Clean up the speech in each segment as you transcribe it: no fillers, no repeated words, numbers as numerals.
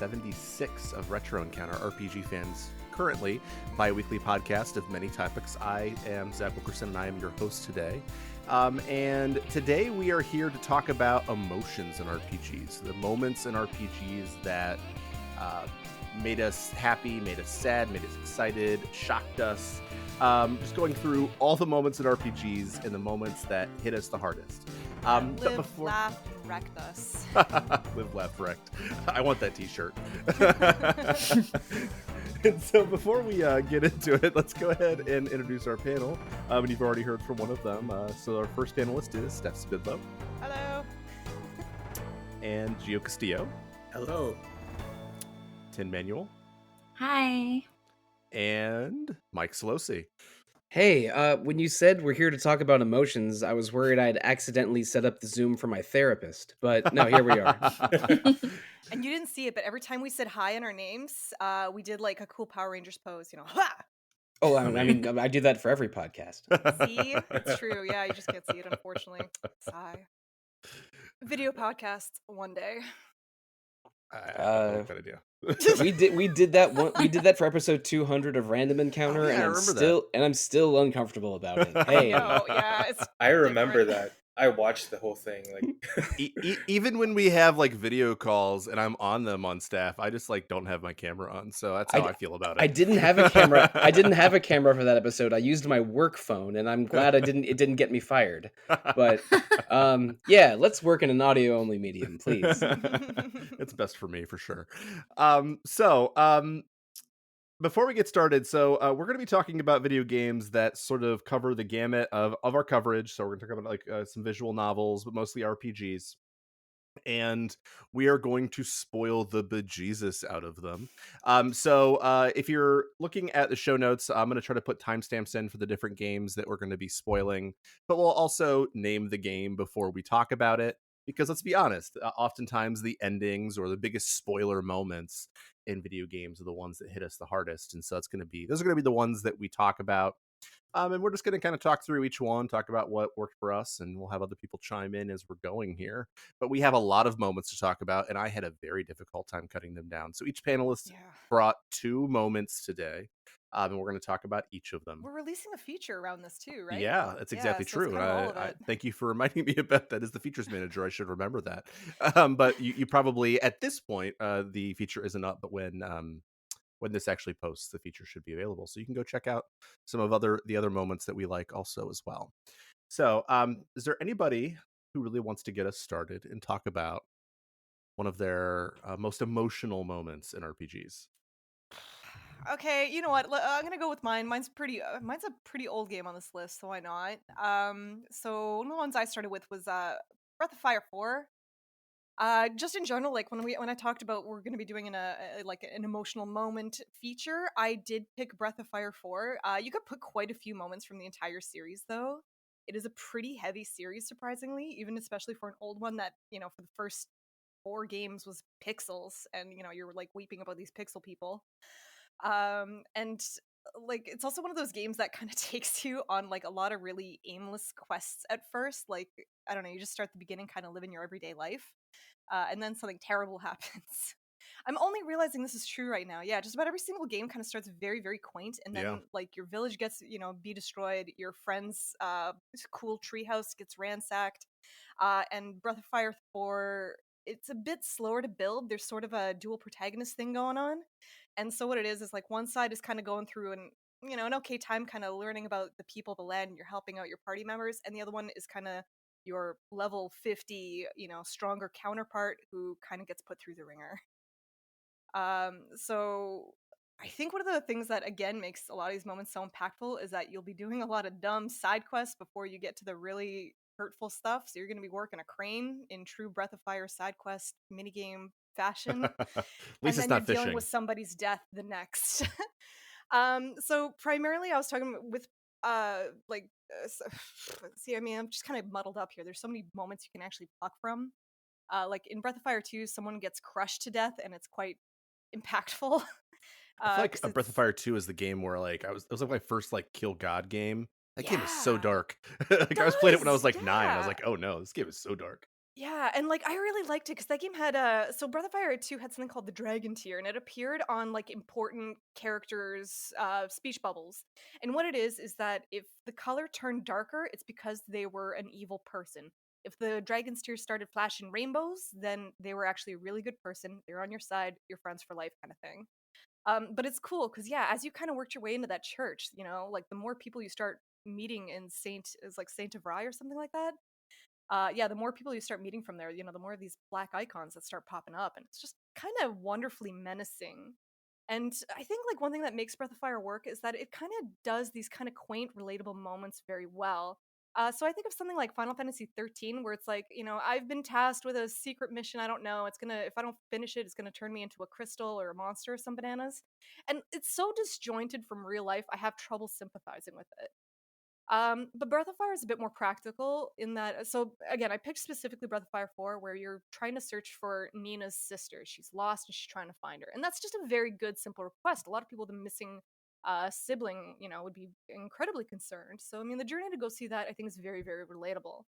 76 of Retro Encounter, RPG Fans Currently, bi-weekly podcast of many topics. I am Zach Wilkerson, and I am your host today. And today we are here to talk about emotions in RPGs, the moments in RPGs that made us happy, made us sad, made us excited, shocked us. Just going through all the moments in RPGs and the moments that hit us the hardest. Live, laughed, and wrecked us. Live, laugh, wrecked. I want that t-shirt. And so before we get into it, let's go ahead and introduce our panel. And you've already heard from one of them. So our first panelist is Steph Sybydlo. Hello. And Gio Castillo. Hello. Tin Manuel. Hi. And Mike Sollosi. Hey, when you said we're here to talk about emotions, I was worried I'd accidentally set up the Zoom for my therapist. But no, here we are. And you didn't see it, but every time we said hi in our names, we did like a cool Power Rangers pose, you know. Ha! Oh, I mean, I do that for every podcast. See? It's true. Yeah, you just can't see it, unfortunately. Sigh. Video podcasts one day. Good idea. we did that for episode 200 of Random Encounter, and I'm still uncomfortable about it. Hey, I remember that. I watched the whole thing. Like, even when we have like video calls and I'm on them on staff, I just like don't have my camera on, so that's how I feel about it. I didn't have a camera. I didn't have a camera for that episode. I used my work phone, and I'm glad it didn't get me fired. But yeah, let's work in an audio only medium, please. It's best for me for sure. Before we get started, we're going to be talking about video games that sort of cover the gamut of our coverage. So we're going to talk about like some visual novels, but mostly RPGs. And we are going to spoil the bejesus out of them. If you're looking at the show notes, I'm going to try to put timestamps in for the different games that we're going to be spoiling. But we'll also name the game before we talk about it. Because let's be honest, oftentimes the endings or the biggest spoiler moments in video games are the ones that hit us the hardest. And so those are going to be the ones that we talk about. And we're just going to kind of talk through each one, talk about what worked for us, and we'll have other people chime in as we're going here. But we have a lot of moments to talk about, and I had a very difficult time cutting them down. So each panelist brought 2 moments today. And we're going to talk about each of them. We're releasing a feature around this too, right? Yeah, that's exactly true. I thank you for reminding me about that. As the features manager, I should remember that. But you probably, at this point, the feature isn't up, but when this actually posts, the feature should be available. So you can go check out some of the other moments that we like also as well. So is there anybody who really wants to get us started and talk about one of their most emotional moments in RPGs? Okay, you know what? I'm gonna go with mine. Mine's a pretty old game on this list, so why not? So one of the ones I started with was Breath of Fire 4. Just in general, like when I talked about we're gonna be doing an emotional moment feature, I did pick Breath of Fire 4. You could put quite a few moments from the entire series, though. It is a pretty heavy series, surprisingly, even especially for an old one that, you know, for the first 4 games was pixels, and you know you're like weeping about these pixel people. And like it's also one of those games that kind of takes you on like a lot of really aimless quests at first. Like, I don't know, you just start at the beginning, kind of living your everyday life, and then something terrible happens. I'm only realizing this is true right now. Yeah, just about every single game kind of starts very, very quaint, and then like your village gets, you know, be destroyed, your friend's cool treehouse gets ransacked, and Breath of Fire 4, it's a bit slower to build. There's sort of a dual protagonist thing going on. And so what it is like one side is kind of going through and, you know, an okay time kind of learning about the people, the land, and you're helping out your party members. And the other one is kind of your level 50, you know, stronger counterpart who kind of gets put through the ringer. So I think one of the things that, again, makes a lot of these moments so impactful is that you'll be doing a lot of dumb side quests before you get to the really hurtful stuff. So you're going to be working a crane in true Breath of Fire side quest minigame fashion. At least it's not fishing. Dealing with somebody's death the next. So primarily I was talking with see, I mean, I'm just kind of muddled up here. There's so many moments you can actually pluck from. Like in Breath of Fire 2, someone gets crushed to death, and it's quite impactful. I feel like Breath of Fire 2 is the game where like it was like my first like Kill God game. That game is so dark. Like, I was playing it when I was like 9. I was like, oh no, this game is so dark. Yeah, and like I really liked it because that game had so Breath of Fire 2 had something called the Dragon Tier, and it appeared on like important characters' speech bubbles. And what it is that if the color turned darker, it's because they were an evil person. If the Dragon's Tear started flashing rainbows, then they were actually a really good person. They're on your side, your friends for life, kind of thing. But it's cool because yeah, as you kind of worked your way into that church, you know, like the more people you start meeting in Saint is like Saint of Rye or something like that, yeah, the more people you start meeting from there, you know, the more of these black icons that start popping up, and it's just kind of wonderfully menacing. And I think like one thing that makes Breath of Fire work is that it kind of does these kind of quaint, relatable moments very well. So I think of something like Final Fantasy 13, where it's like, you know, I've been tasked with a secret mission. I don't know. It's gonna, if I don't finish it, it's gonna turn me into a crystal or a monster or some bananas. And it's so disjointed from real life. I have trouble sympathizing with it. But Breath of Fire is a bit more practical in that. So again, I picked specifically Breath of Fire 4, where you're trying to search for Nina's sister. She's lost and she's trying to find her, and that's just a very good, simple request. A lot of people, the missing sibling, you know, would be incredibly concerned. So I mean, the journey to go see that I think is very, very relatable.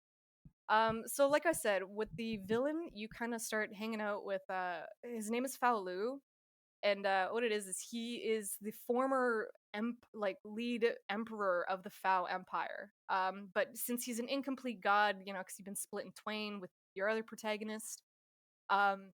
So like I said, with the villain, you kind of start hanging out with his name is Faolu, and what it is he is the former like lead emperor of the Fao Empire. But since he's an incomplete god, you know, because you've been split in twain with your other protagonist, um,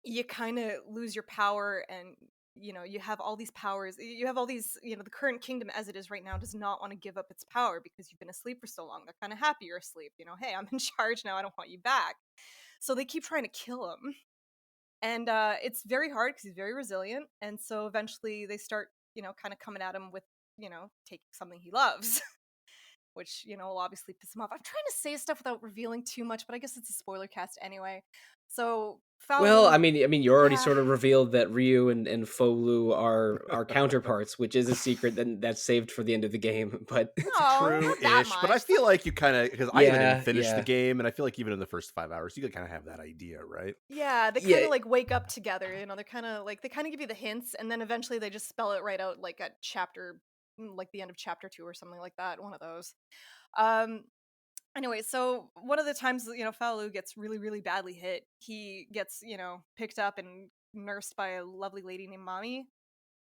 you kind of lose your power, and you know you have all these powers. You have all these. You know, the current kingdom as it is right now does not want to give up its power because you've been asleep for so long. They're kind of happy you're asleep. You know, hey, I'm in charge now. I don't want you back. So they keep trying to kill him, and it's very hard because he's very resilient, and so eventually they start, you know, kind of coming at him with, you know, taking something he loves, which, you know, will obviously piss him off. I'm trying to say stuff without revealing too much, but I guess it's a spoiler cast anyway. So Well, Faolu, I mean, you already yeah. sort of revealed that Ryu and Folu are counterparts, which is a secret that's saved for the end of the game. But No, not that True-ish, but I much. feel like you kind of, because I haven't even yeah, finished the yeah, game, and I feel like even in the first 5 hours, you could kind of have that idea, right? Yeah, they kind yeah. of like wake up together, you know, they're kind of like, they kind of give you the hints, and then eventually they just spell it right out, like at chapter, like the end of chapter 2 or something like that, one of those. um Anyway, so one of the times, you know, Faolu gets really, really badly hit, he gets, you know, picked up and nursed by a lovely lady named Mommy.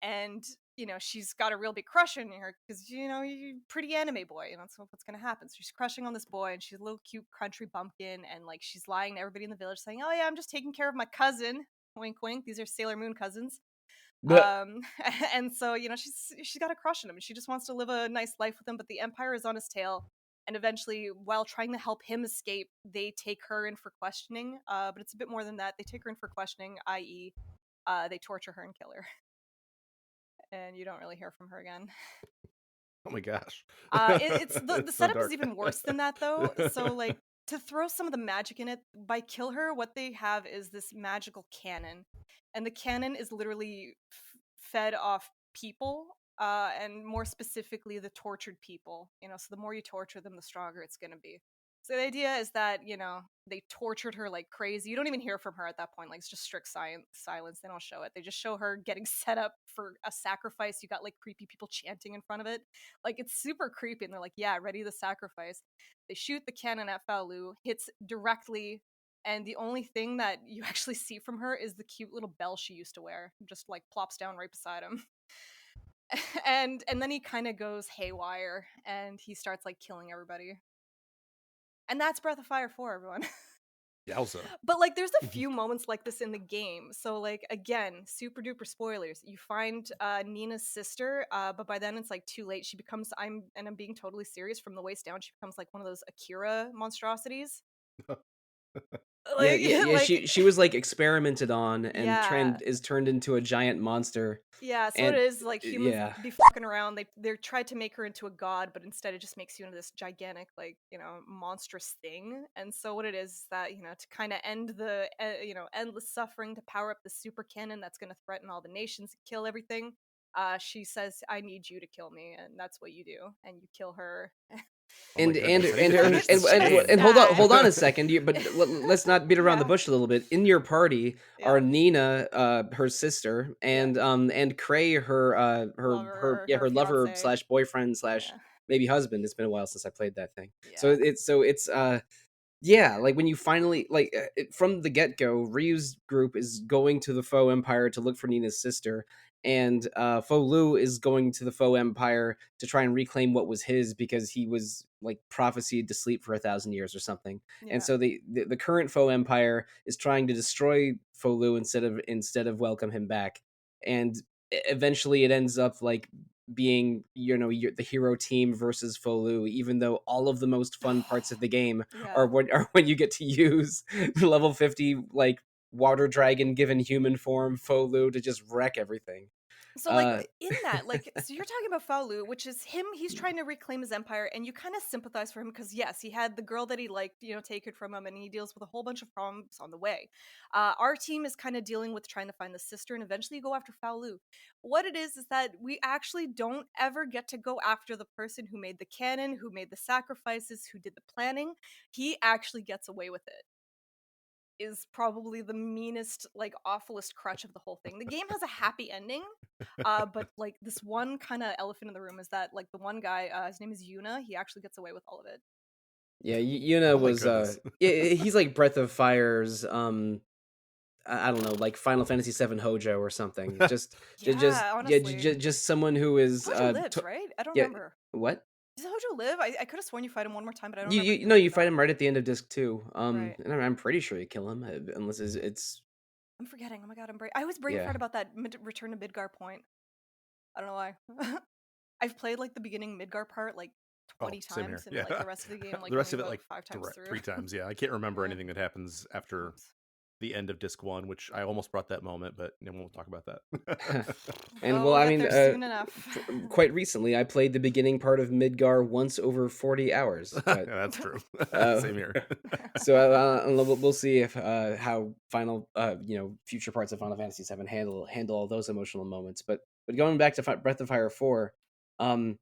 And, you know, she's got a real big crush on her because, you know, you pretty anime boy, you know, so what's gonna happen. So she's crushing on this boy, and she's a little cute country bumpkin, and like she's lying to everybody in the village saying, oh yeah, I'm just taking care of my cousin. Wink wink, these are Sailor Moon cousins. But um and so, you know, she's got a crush on him, and she just wants to live a nice life with him, but the empire is on his tail. And eventually, while trying to help him escape, they take her in for questioning. But it's a bit more than that. They take her in for questioning, i.e., they torture her and kill her, and you don't really hear from her again. Oh my gosh. It's the It's so setup is dark. even worse than that, though. So like, to throw some of the magic in it, by kill her, what they have is this magical cannon, and the cannon is literally fed off people, and more specifically the tortured people. You know, so the more you torture them, the stronger it's gonna be. So the idea is that, you know, they tortured her like crazy. You don't even hear from her at that point. Like, it's just strict silence. They don't show it. They just show her getting set up for a sacrifice. You got like creepy people chanting in front of it. Like, it's super creepy, and they're like, yeah, ready the sacrifice. They shoot the cannon at Faolu, hits directly, and the only thing that you actually see from her is the cute little bell she used to wear. Just like plops down right beside him. And then he kind of goes haywire, and he starts like killing everybody. And that's Breath of Fire 4, everyone. Yowza. But like, there's a few moments like this in the game. So like, again, super duper spoilers. You find Nina's sister, but by then it's like too late. She becomes, I'm being totally serious, from the waist down, she becomes like one of those Akira monstrosities. yeah, Like, yeah, yeah. like, She was like experimented on and yeah. is turned into a giant monster. Yeah, so what And it is, like, humans yeah, be fucking around. They tried to make her into a god, but instead it just makes you into this gigantic, like, you know, monstrous thing. And so what it is that, you know, to kind of end the, you know, endless suffering, to power up the super cannon that's going to threaten all the nations and kill everything, she says, I need you to kill me, and that's what you do. And you kill her. Oh my and goodness, I need and to her finish It's this just game. and sad. hold on a second. Let's not beat around the Yeah. bush a little bit. In your party are Yeah. Nina, her sister, Yeah. and Cray, Lover, yeah, her her lover fiance. slash boyfriend slash Yeah. maybe husband. It's been a while since I played that thing. So Yeah. it's Yeah, like when you finally from the get-go, Ryu's group is going to the Faux Empire to look for Nina's sister, and Faux Lu is going to the Faux Empire to try and reclaim what was his because he was like prophesied to sleep for 1,000 years or something. And Yeah. so the current Faux Empire is trying to destroy Faux Lu instead of welcome him back. And eventually it ends up like being the hero team versus Faux Lu, even though all of the most fun parts of the game Yeah. are when you get to use the level 50 like water dragon given human form Faux Lu to just wreck everything. So, like, Uh, in that, like, so you're talking about Faolu, which is him. He's trying to reclaim his empire, and you kind of sympathize for him because, yes, he had the girl that he liked, taken from him, and he deals with a whole bunch of problems on the way. Our team is kind of dealing with trying to find the sister, and eventually go after Faolu. What it is that we actually don't ever get to go after the person who made the canon, who made the sacrifices, who did the planning. He actually gets away with it. Is probably the meanest, like, awfulest crutch of the whole thing. The game has a happy ending, but like this one kind of elephant in the room is that like the one guy, his name is Yuna, he actually gets away with all of it. yeah, Yuna Oh my was goodness. he's like Breath of Fire's I don't know, like Final Fantasy VII Hojo or something. Yeah, honestly. Just someone who is Hojo lives, right? I don't yeah, remember. what? Does Hojo live? I could have sworn you fight him one more time, but I don't You remember you if you know live you or fight not. him right at the end of disc 2. Right. And I'm pretty sure you kill him unless it's I'm forgetting. Oh my god, I was brain yeah. fried about that return to Midgar point. I don't know why. I've played like the beginning Midgar part like Oh, 20 same here. times, and like Yeah. the rest of the game like The rest only of it about like 5 times through. 3 times. Yeah, I can't remember Yeah. anything that happens after Oops. the end of disc 1, which I almost brought that moment, but we won't talk about that. And well, We'll I get mean, there soon enough. quite recently, I played the beginning part of Midgar once over 40 hours. Yeah, But that's true. uh, Same here. so we'll see if how future parts of Final Fantasy VII handle all those emotional moments. But going back to Breath of Fire 4, um,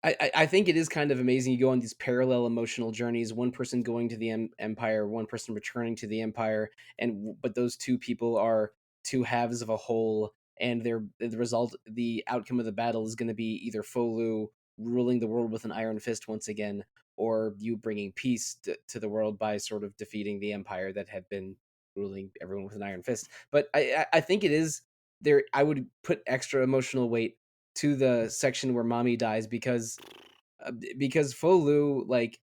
I think it is kind of amazing. You go on these parallel emotional journeys. One person going to the Empire, one person returning to the Empire, but those two people are two halves of a whole, and the outcome of the battle is going to be either Folu ruling the world with an iron fist once again, or you bringing peace to the world by sort of defeating the Empire that had been ruling everyone with an iron fist. But I think it is there. I would put extra emotional weight to the section where mommy dies because Folu, like,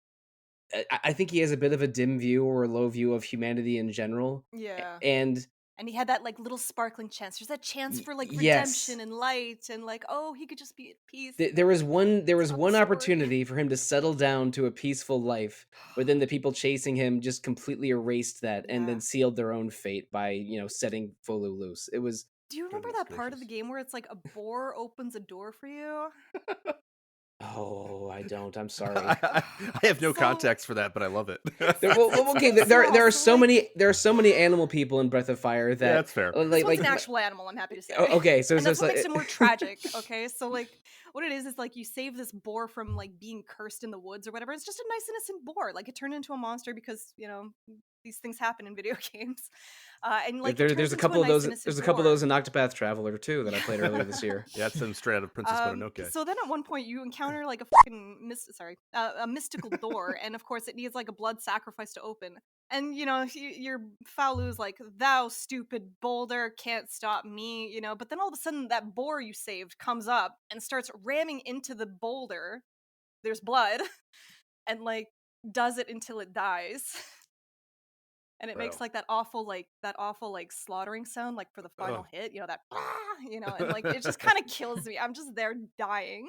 I think he has a bit of a dim view or a low view of humanity in general. Yeah. And And he had that like little sparkling chance. There's that chance for like yes, redemption and light and like, oh, he could just be at peace. there was It's not the one story. opportunity for him to settle down to a peaceful life, but then the people chasing him just completely erased that and Yeah. then sealed their own fate by setting Folu loose. It was Do you remember Goodness that part of the gracious. game where it's like a boar opens a door for you? oh, I don't. I'm sorry. I have no So context for that, but I love it. it's Okay, so small. there are So so like many animal people in Breath of Fire Yeah, that that's fair. this one's like an actual animal, I'm happy to say. okay, so And that's it's what like makes it more tragic, okay? So like what it is like you save this boar from like being cursed in the woods or whatever. It's just a nice innocent boar. Like it turned into a monster because, these things happen in video games. And like it turns there's a into a couple of nice those innocent there's a couple of boar. those in Octopath Traveler too that I Yeah. played earlier this year. Yeah, that's them straight out of Princess Mononoke. So then at one point you encounter like a fucking a mystical door, and of course it needs like a blood sacrifice to open. And your Falu's like, "Thou stupid boulder can't stop me," But then all of a sudden that boar you saved comes up and starts ramming into the boulder. There's blood, and like does it until it dies. And it makes Bro. like that awful like slaughtering sound like for the final Ugh. hit, that and like it just kind of kills me. I'm just there dying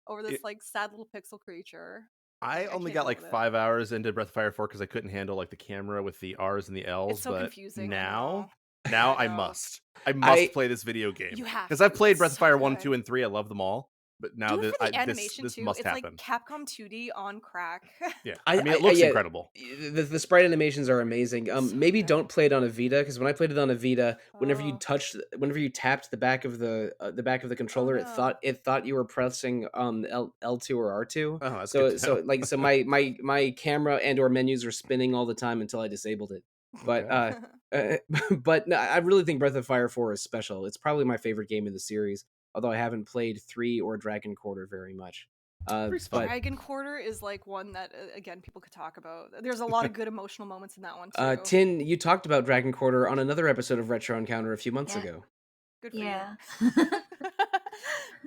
over this It, like sad little pixel creature. I I only can't got deal like with it. 5 hours into Breath of Fire 4 because I couldn't handle like the camera with the R's and the It's L's, so but confusing. I know. now I I know. must. I must I play this video game. You have Because I've to. played Breath It's of so Fire 1, 2, good. and 3. I love them all. But now Do it this for the this animation this too. must It's like happen. Capcom 2D on crack. Yeah. I mean, it looks yeah, incredible. the sprite animations are amazing. So Maybe good. don't play it on a Vita because when I played it on a Vita, Oh. whenever you tapped the back of the Oh controller, no. it thought you were pressing L2 or R2. Oh, that's good So to know. my camera and or menus are spinning all the time until I disabled it. But Okay. but no, I really think Breath of Fire 4 is special. It's probably my favorite game in the series, although I haven't played 3 or Dragon Quarter very much. Three's fun. But Dragon Quarter is like one that again people could talk about. There's a lot of good emotional moments in that one too. Tin, you talked about Dragon Quarter on another episode of Retro Encounter a few months Yeah. ago. Good for Yeah. you.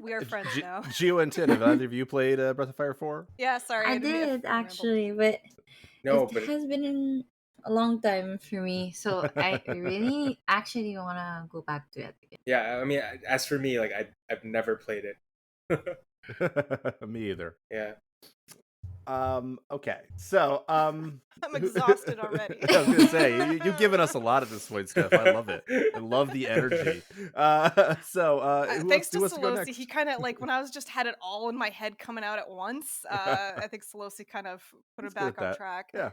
We are friends now. Gio and Tin, have either of you played Breath of Fire 4? Yeah, sorry. I didn't mean- did I actually, but No, it but has been a long time for me, so I really actually wanna go back to it again. yeah, I mean, as for me, like I've never played it. Me either. Yeah. Okay, so I'm exhausted already. I was gonna say you've given us a lot at this point, Steph. I love it. I love the energy. Thanks to who wants to go Sollosi, next? he kind of like when I was just had it all in my head coming out at once. I think Sollosi kind of put He's it good back at on that. track. Yeah,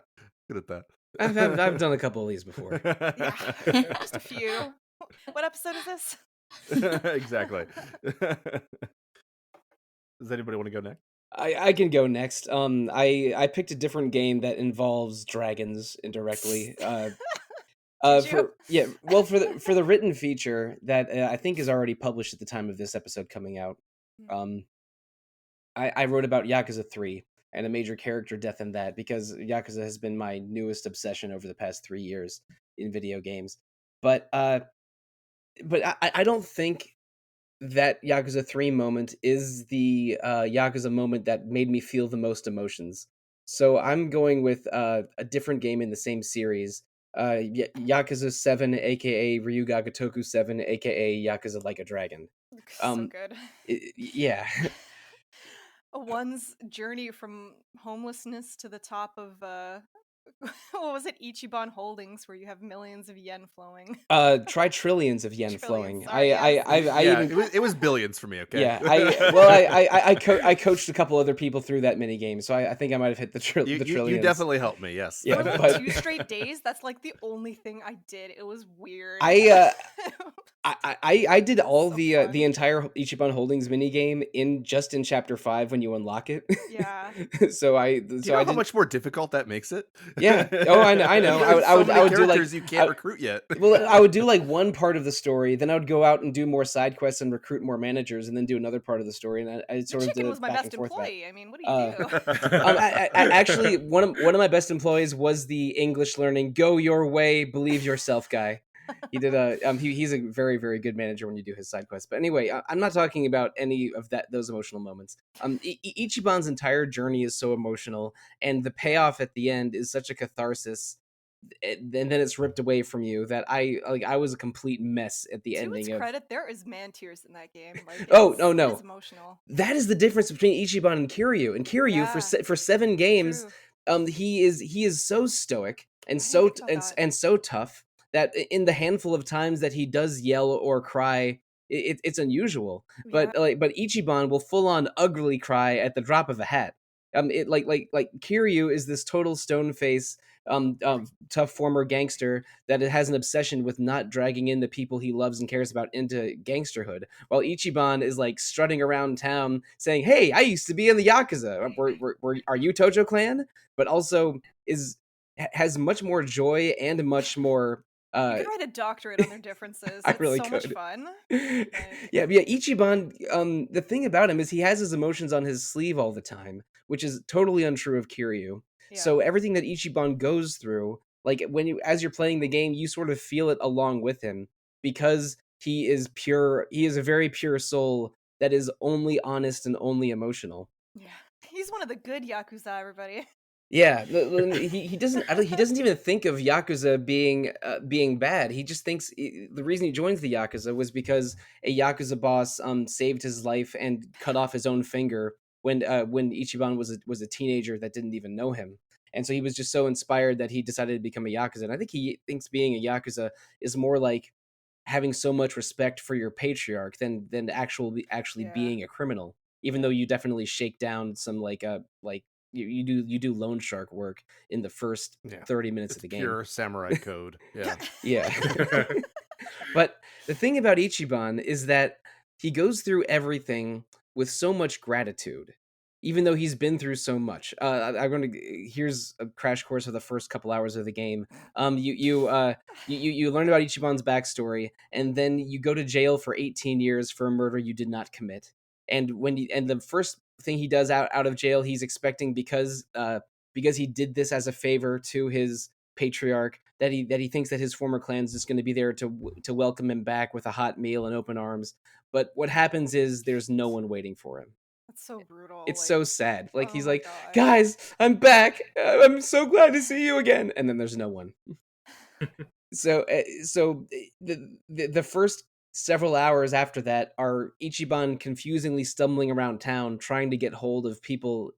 good at that. I've done a couple of these before. Yeah, just a few. What episode is this? Exactly. Does anybody want to go next? I can go next. I picked a different game that involves dragons indirectly. Did you? For the written feature that I think is already published at the time of this episode coming out. I wrote about Yakuza 3 and a major character death in that because Yakuza has been my newest obsession over the past 3 years in video games. But I don't think that Yakuza 3 moment is the Yakuza moment that made me feel the most emotions. So I'm going with a different game in the same series, Yakuza 7, aka Ryuga Gotoku 7, aka Yakuza Like a Dragon. So good. Yeah. One's journey from homelessness to the top of what was it, Ichiban Holdings, where you have millions of yen flowing. Try trillions of yen Trillions, flowing. sorry, yes. I Yeah, even it was billions for me. Okay. yeah. I coached a couple other people through that mini game, so I think I might have hit the You trillions. definitely helped me. Yes. Yeah, For like but- 2 straight days, that's like the only thing I did. It was weird. I did all So the fun. the entire Ichiban Holdings minigame in chapter 5 when you unlock it. Yeah. So I Do you know how much more difficult that makes it? Yeah. Oh, I know. There's I would so many do, like- characters you can't recruit yet. Well, I would do like one part of the story, then I would go out and do more side quests and recruit more managers, and then do another part of the story, and I The sort of did chicken it was my back best and forth. employee. I mean, what do you do? Actually, one of my best employees was the English learning "Go your way, believe yourself" guy. He did he's a very, very good manager when you do his side quests. But anyway, I'm not talking about any of those emotional moments. Ichiban's entire journey is so emotional, and the payoff at the end is such a catharsis. And then it's ripped away from you that I was a complete mess at the To ending its of. credit, there is man tears in that game. Like, Oh, it's- no. it's emotional. That is the difference between Ichiban and Kiryu. And Kiryu Yeah. for 7 games, True. he is so stoic and I didn't so think about that. and so tough that in the handful of times that he does yell or cry, it's unusual. But but Ichiban will full on ugly cry at the drop of a hat. It like Kiryu is this total stone face, tough former gangster that has an obsession with not dragging in the people he loves and cares about into gangsterhood, while Ichiban is like strutting around town saying, "Hey, I used to be in the Yakuza. Are you Tojo Clan?" But also has much more joy and much more. You could write a doctorate on their differences. I It's really so much could. fun. Yeah, Ichiban. The thing about him is he has his emotions on his sleeve all the time, which is totally untrue of Kiryu. So everything that Ichiban goes through, like as you're playing the game, you sort of feel it along with him because he is pure. He is a very pure soul that is only honest and only emotional. Yeah, he's one of the good Yakuza, everybody. Yeah, he doesn't. He doesn't even think of Yakuza being bad. He just thinks the reason he joins the Yakuza was because a Yakuza boss saved his life and cut off his own finger when Ichiban was a teenager that didn't even know him. And so he was just so inspired that he decided to become a Yakuza. And I think he thinks being a Yakuza is more like having so much respect for your patriarch than actually being a criminal. Even though you definitely shake down some you do loan shark work in the first 30 minutes of the game. Pure samurai code. Yeah. Yeah. But the thing about Ichiban is that he goes through everything with so much gratitude, even though he's been through so much. Here's a crash course of the first couple hours of the game. You learn about Ichiban's backstory, and then you go to jail for 18 years for a murder you did not commit. and the first thing he does out of jail, he's expecting, because he did this as a favor to his patriarch, that he thinks that his former clan's just going to be there to welcome him back with a hot meal and open arms. But what happens is there's no one waiting for him. That's so brutal. It's like, so sad. Like, oh he's my like, gosh. guys, I'm back. I'm so glad to see you again. And then there's no one. So the first several hours after that are Ichiban confusingly stumbling around town trying to get hold of people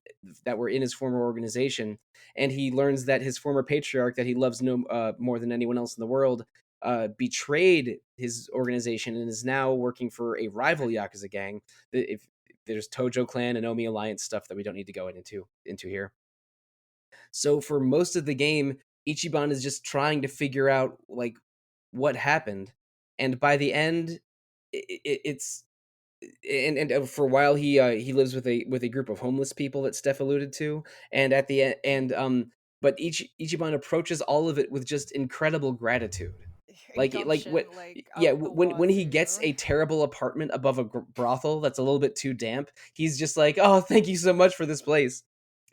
that were in his former organization, and he learns that his former patriarch, that he loves no more than anyone else in the world, betrayed his organization and is now working for a rival Yakuza gang. If there's Tojo Clan and Omi Alliance stuff that we don't need to go into here. So for most of the game, Ichiban is just trying to figure out like what happened, and by the end, it's and for a while he lives with a group of homeless people that Steph alluded to, and at the end, but Ichiban approaches all of it with just incredible gratitude. Like Gumption, what like yeah, out the when he gets wazoo. a terrible apartment above a brothel that's a little bit too damp, he's just like, oh, thank you so much for this place.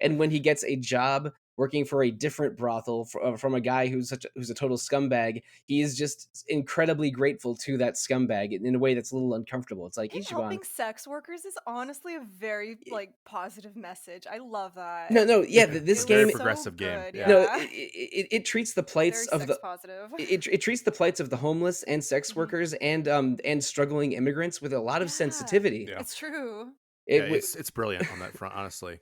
And when he gets a job working for a different brothel from a guy who's a total scumbag, he is just incredibly grateful to that scumbag in a way that's a little uncomfortable. It's like, Him Ichiban, helping sex workers is honestly a very like positive message. I love that. no, yeah, Yeah, this it's a very game, so progressive game. good, Yeah. no, yeah. it treats the plights Very of sex positive. it treats the plights of the homeless and sex Mhm. workers and struggling immigrants with a lot of Yeah, sensitivity. Yeah. It's true. Yeah, It it's brilliant on that front, honestly.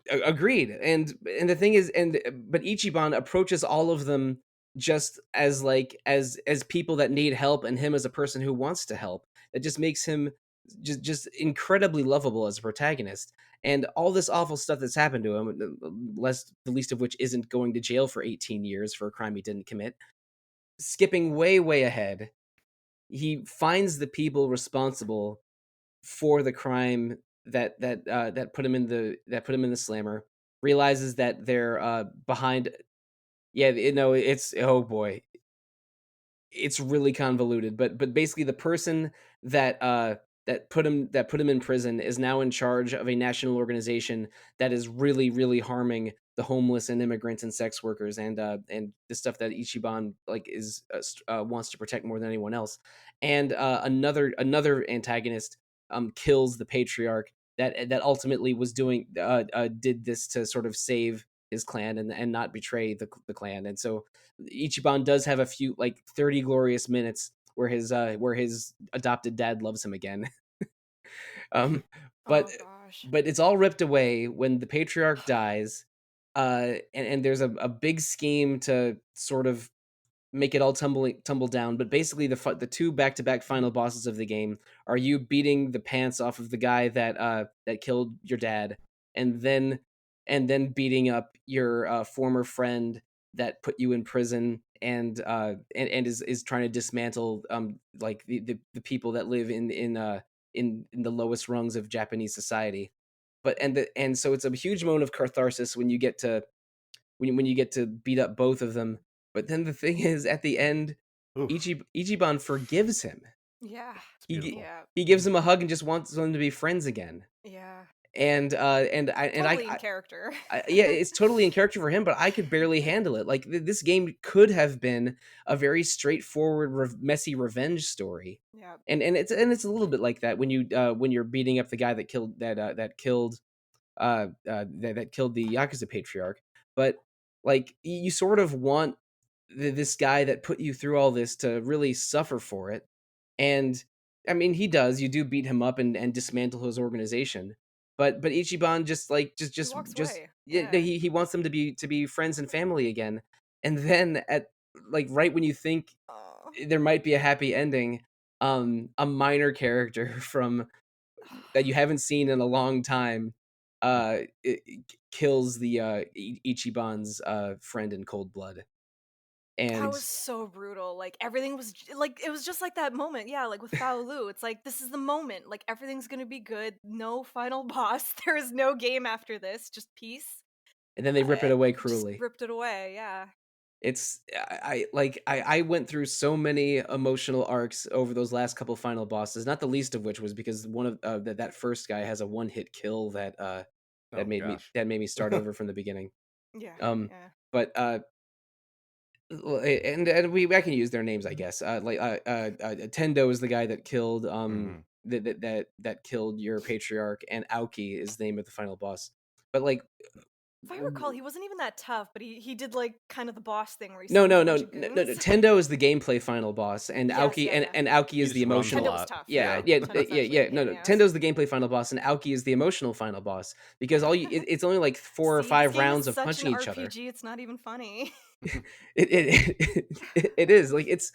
agreed, and the thing is, but Ichiban approaches all of them just as like as people that need help, and him as a person who wants to help. That just makes him just incredibly lovable as a protagonist. And all this awful stuff that's happened to him, the least of which isn't going to jail for 18 years for a crime he didn't commit. Skipping way ahead, he finds the people responsible for the crime that put him in the slammer. Realizes that they're behind. Yeah, it's, oh boy, it's really convoluted. But basically, the person that that put him in prison is now in charge of a national organization that is really harming the homeless and immigrants and sex workers, and the stuff that Ichiban like is wants to protect more than anyone else. And another antagonist kills the patriarch that ultimately was doing did this to sort of save his clan and not betray the clan. And so Ichiban does have a few, like 30 glorious minutes where his adopted dad loves him again. um, but Oh gosh. it's all ripped away when the patriarch dies, and there's a big scheme to sort of make it all tumble down. But basically, the two back-to-back final bosses of the game are you beating the pants off of the guy that killed your dad, and then beating up your former friend that put you in prison, and is trying to dismantle like the people that live in the lowest rungs of Japanese society. But and so it's a huge moment of catharsis when you get to when you get to beat up both of them. But then the thing is, at the end, Oof, Ichiban forgives him. Yeah. it's beautiful. Yeah. He gives him a hug and just wants them to be friends again. Yeah. And Totally in character. yeah, it's totally in character for him, but I could barely handle it. Like this game could have been a very straightforward, messy revenge story, Yeah. and it's a little bit like that when you're beating up the guy that killed that killed the Yakuza patriarch. But like you sort of want this guy that put you through all this to really suffer for it. And I mean, he does. You do beat him up and dismantle his organization. But Ichiban just like He walks just away. yeah, Yeah. he wants them to be friends and family again. And then at like right when you think Oh. there might be a happy ending, a minor character from that you haven't seen in a long time kills the Ichiban's friend in cold blood. That And was so brutal. Like everything was like it was just like that moment. Yeah, like with Faolu. It's like this is the moment. Like everything's gonna be good. No final boss. There is no game after this. Just peace. then they rip it away Just cruelly. ripped it away. Yeah. I went through so many emotional arcs over those last couple final bosses, not the least of which was because one of that first guy has a one-hit kill that Oh gosh. that made me start over from the beginning. Yeah, Um, yeah. but and I can use their names, I guess. Tendo is the guy that killed Mhm. that killed your patriarch, and Aoki is the name of the final boss. But like, If I recall, he wasn't even that tough, but he did like kind of the boss thing where he no, summons no, a bunch no, of no, no, goons. Tendo is the gameplay final boss, and Yes, Aoki yeah, yeah. and Aoki He is the just runs a Tendo emotional. was lot. tough. Yeah, Yeah. yeah, Tendo's yeah, actually a yeah. pain No, in no. the ass. Tendo's the gameplay final boss, and Aoki is the emotional final boss because it's only like 4 or 5 See, this game rounds is of such an punching each other. RPG. It's not even funny. It is like it's.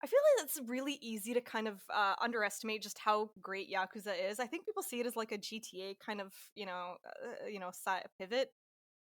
I feel like it's really easy to kind of underestimate just how great Yakuza is. I think people see it as like a GTA kind of, pivot.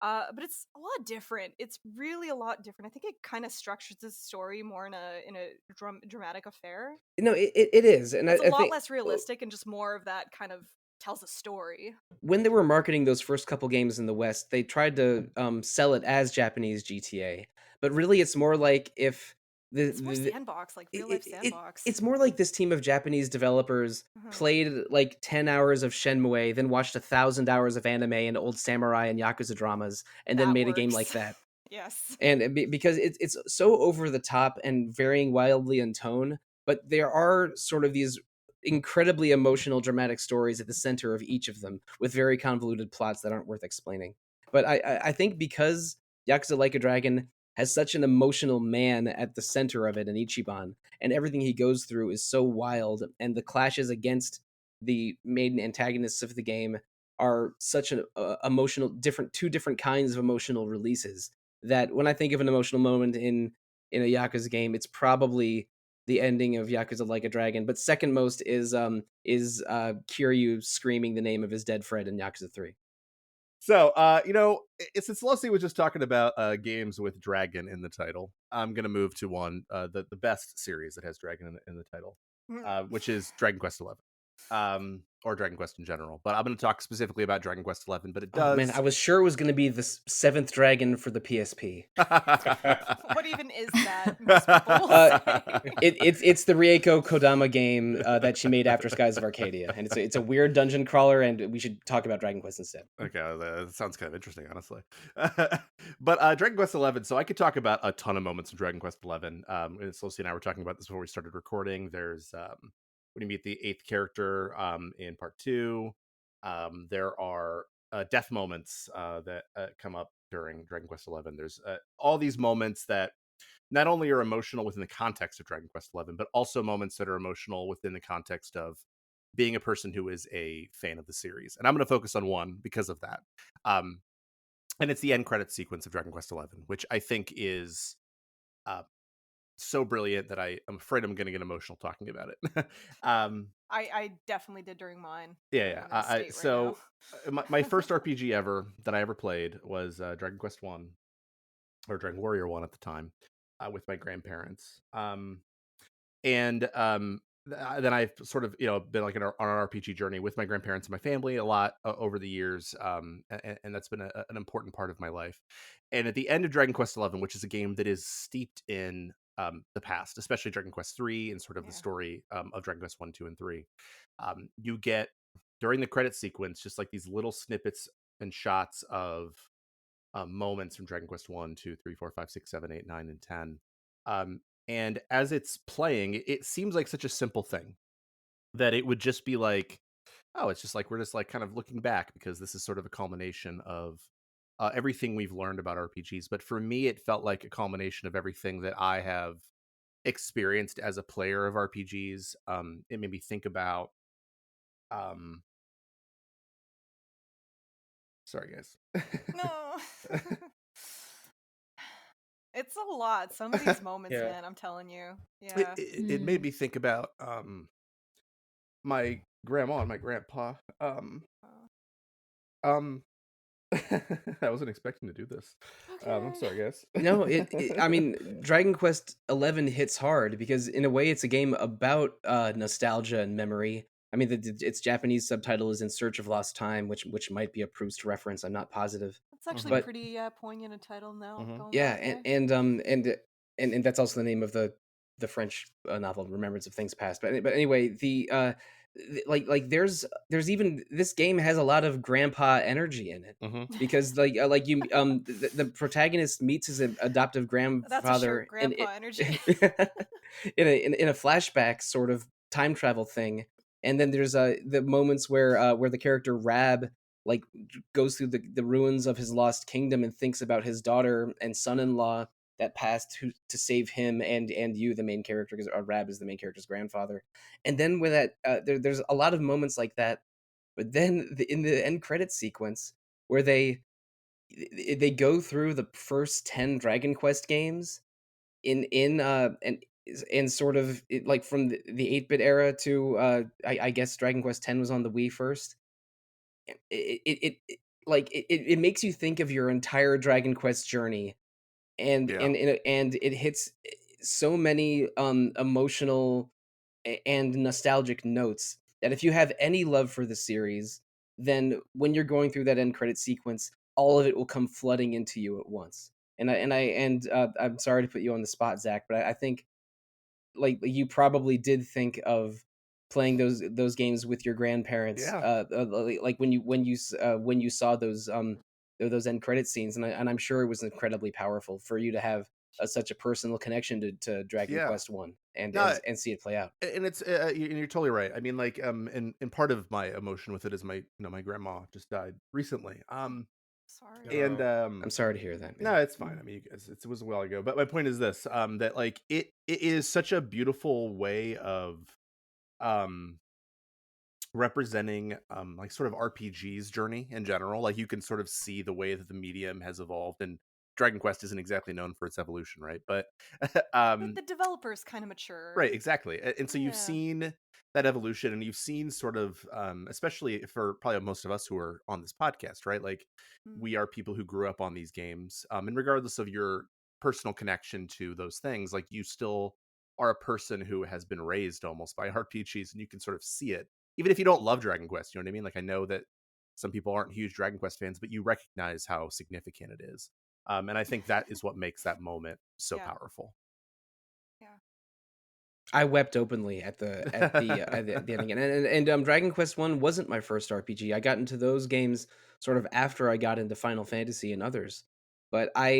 But it's a lot different. It's really a lot different. I think it kind of structures the story more in a dramatic affair. No, it is, and It's a I lot think less realistic and just more of that kind of tells a story. when they were marketing those first couple games in the West, they tried to sell it as Japanese GTA, but really it's more like if It's more sandbox, like real life sandbox. it's more like this team of Japanese developers Uh-huh. played like 10 hours of Shenmue, then watched 1,000 hours of anime and old samurai and Yakuza dramas, and then That made a game like works. that. Yes. And because it's so over the top and varying wildly in tone, but there are sort of these incredibly emotional dramatic stories at the center of each of them with very convoluted plots that aren't worth explaining. But I think because Yakuza Like a Dragon has such an emotional man at the center of it in Ichiban, and everything he goes through is so wild, and the clashes against the main antagonists of the game are such an emotional different two different kinds of emotional releases that when I think of an emotional moment in a Yakuza game, it's probably the ending of Yakuza Like a Dragon. But second most is Kiryu screaming the name of his dead friend in Yakuza 3. So, since Sollosi was just talking about games with dragon in the title, I'm gonna move to one the best series that has dragon in the title, which is Dragon Quest XI, or Dragon Quest in general. But I'm gonna talk specifically about Dragon Quest XI. But it Oh man, I does. was sure it was going to be the seventh dragon for the PSP. What even is that? Most people will say. It's the Rieko Kodama game that she made after Skies of Arcadia, and it's a weird dungeon crawler, and we should talk about Dragon Quest instead. Okay, that sounds kind of interesting, honestly. But Dragon Quest XI. So I could talk about a ton of moments in Dragon Quest XI. And Sollosi and I were talking about this before we started recording. There's when you meet the 8th character in part 2. There are death moments that come up during Dragon Quest XI. There's all these moments that not only are emotional within the context of Dragon Quest XI, but also moments that are emotional within the context of being a person who is a fan of the series. And I'm going to focus on one because of that. Um, and it's the end credits sequence of Dragon Quest XI, which I think is uh, so brilliant that I'm afraid I'm going to get emotional talking about it. I definitely did during mine. Yeah, I'm yeah. in a state right now. My first RPG ever that I ever played was Dragon Quest One, or Dragon Warrior One at the time, with my grandparents. And then I've sort of been like on an RPG journey with my grandparents and my family a lot over the years, and that's been an important part of my life. And at the end of Dragon Quest XI, which is a game that is steeped in the past, especially Dragon Quest III and sort of the Yeah. story of Dragon Quest 1, 2, and 3, you get during the credit sequence just like these little snippets and shots of moments from Dragon Quest 1, 2, 3, 4, 5, 6, 7, 8, 9, and 10. And as it's playing, it seems like such a simple thing that it would just be like, oh, it's just like we're just like kind of looking back because this is sort of a culmination of everything we've learned about RPGs. But for me, it felt like a culmination of everything that I have experienced as a player of RPGs. It made me think about. Sorry, guys. No. It's a lot. Some of these moments, Yeah. man, I'm telling you. it, Yeah. it made me think about my grandma and my grandpa. Um, I wasn't expecting to do this. I'm Okay. sorry, guys. No, I mean, Dragon Quest XI hits hard because in a way it's a game about nostalgia and memory, I mean, its Japanese subtitle is "In Search of Lost Time," which might be a Proust reference. I'm not positive, It's actually but pretty poignant a title now. Going yeah, back, eh? and that's also the name of the French novel "Remembrance of Things Past." But anyway, like there's even this game has a lot of grandpa energy in it because the protagonist meets his adoptive That's for sure, grandfather grandpa energy. in a flashback sort of time travel thing, and then there's the moments where the character Rab like goes through the ruins of his lost kingdom and thinks about his daughter and son-in-law that passed to save him and you, the main character, because Rab is the main character's grandfather. And then with that, there's a lot of moments like that. But then in the end credit sequence where they go through the first 10 Dragon Quest games and sort of like from the 8-bit era to I guess Dragon Quest 10 was on the Wii first. It makes you think of your entire Dragon Quest journey, and it hits so many emotional and nostalgic notes that if you have any love for the series, then when you're going through that end credit sequence, all of it will come flooding into you at once. I'm sorry to put you on the spot, Zach, but I think like you probably did think of playing those games with your grandparents, like when you saw those end credit scenes, and I'm sure it was incredibly powerful for you to have such a personal connection to Dragon Quest One and No, see it play out. and it's you're totally right. I mean, like, and part of my emotion with it is my grandma just died recently. Sorry. And I'm sorry to hear that, man. no, it's fine. I mean, you guys, it was a while ago, but my point is this: that like it is such a beautiful way of um representing like sort of RPG's journey in general. Like you can sort of see the way that the medium has evolved, and Dragon Quest isn't exactly known for its evolution, right? But The developer's kind of mature. right, exactly. And so you've seen that evolution, and you've seen sort of especially for probably most of us who are on this podcast, right? Like we are people who grew up on these games, and regardless of your personal connection to those things, like you still are a person who has been raised almost by RPGs, and you can sort of see it even if you don't love Dragon Quest. You know what I mean? Like I know that some people aren't huge Dragon Quest fans, but you recognize how significant it is. And I think that is what makes that moment so powerful. Yeah. I wept openly at the ending, and Dragon Quest One wasn't my first RPG. I got into those games sort of after I got into Final Fantasy and others, but like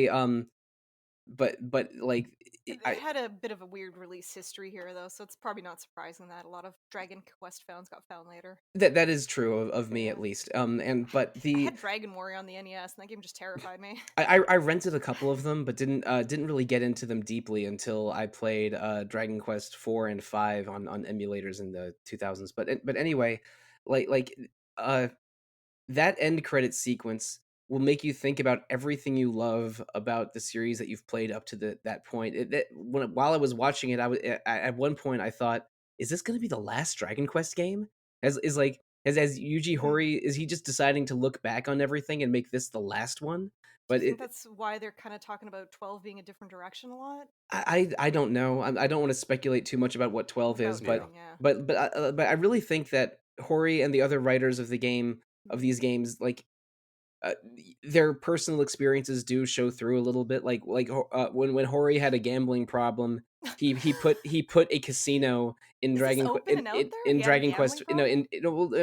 It had a bit of a weird release history here, though, so it's probably not surprising that a lot of Dragon Quest fans got found later. that is true of me at least. But I had Dragon Warrior on the NES, and that game just terrified me. I rented a couple of them, but didn't really get into them deeply until I played Dragon Quest 4 and 5 on emulators in the 2000s. But anyway, like that end credit sequence will make you think about everything you love about the series that you've played up to that point. While I was watching it, at one point I thought, is this going to be the last Dragon Quest game? As Yuji Horii, is he just deciding to look back on everything and make this the last one? Do But you think that's why they're kind of talking about 12 being a different direction a lot? I don't know. I don't want to speculate too much about what 12 is, but I really think that Horii and the other writers of these games, like their personal experiences do show through a little bit. Like when Horii had a gambling problem, he put a casino in Dragon Quest.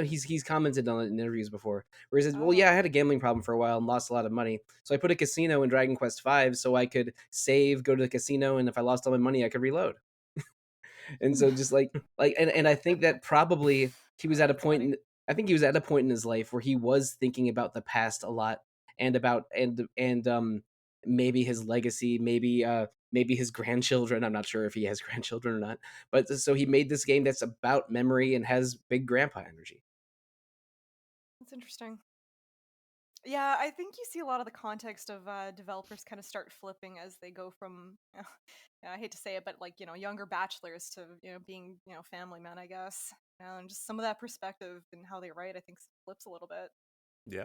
He's commented on it in interviews before, where he says, "Well, yeah, I had a gambling problem for a while and lost a lot of money, so I put a casino in Dragon Quest V so I could save, go to the casino, and if I lost all my money, I could reload." And so just and I think that probably he was at a point I think he was at a point in his life where he was thinking about the past a lot and about maybe his legacy, maybe his grandchildren. I'm not sure if he has grandchildren or not. But so he made this game that's about memory and has big grandpa energy. That's interesting. Yeah, I think you see a lot of the context of developers kind of start flipping as they go from, I hate to say it, but like, younger bachelors to, being, family men, I guess. And just some of that perspective and how they write, I think, flips a little bit. Yeah.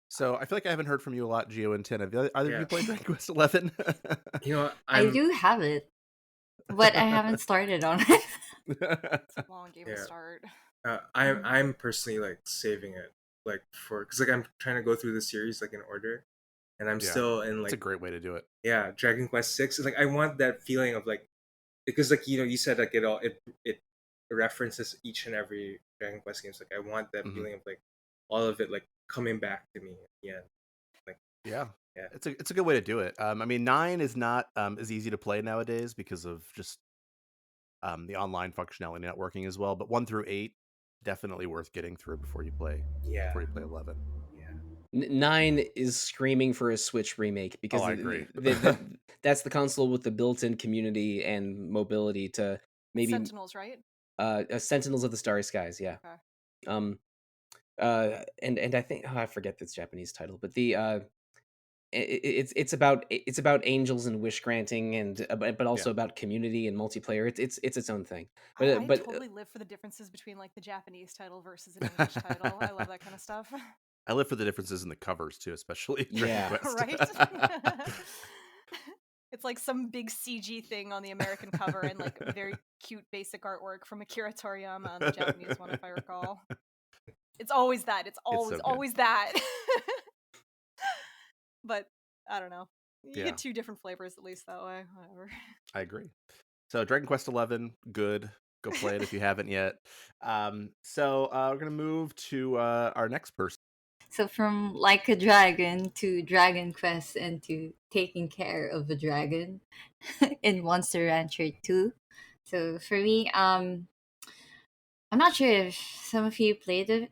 So I feel like I haven't heard from you a lot, Gio and Tin. Have either of you played Dragon Quest 11? I do have it, but I haven't started on it. It's a long game to start. I'm personally like saving it like for because like I'm trying to go through the series like in order, and I'm Yeah. still in It's a like great way to do it. Dragon Quest 6. Like I want that feeling of like because like you said like it references each and every Dragon Quest games. Like I want that Mhm. feeling of like all of it like coming back to me at the end. Like Yeah. yeah, It's a good way to do it. I mean, 9 is not as easy to play nowadays because of just the online functionality not working as well. But 1 through 8 definitely worth getting through yeah, before you play 11. yeah, 9 is screaming for a Switch remake Oh, because I agree. that's the console with the built-in community and mobility to maybe Sentinels, right? Sentinels of the Starry Skies. Yeah. Okay. Um. And I think I forget this Japanese title, but it's about angels and wish granting and but Yeah. also about community and multiplayer. It's its own thing. I But totally live for the differences between like the Japanese title versus an English title. I love that kind of stuff. I live for the differences in the covers too, especially Dragon Yeah. Quest. Right? It's like some big CG thing on the American cover and like very cute basic artwork from Akira Toriyama on the Japanese one, if I recall. It's always that. It's It's always so good. always that. But I don't know. You Yeah, get two different flavors at least that way. Whatever. I agree. So Dragon Quest 11, good. Go play it if you haven't yet. We're gonna move to our next person. So from like a dragon to Dragon Quest and to taking care of a dragon in Monster Rancher 2. So for me, I'm not sure if some of you played it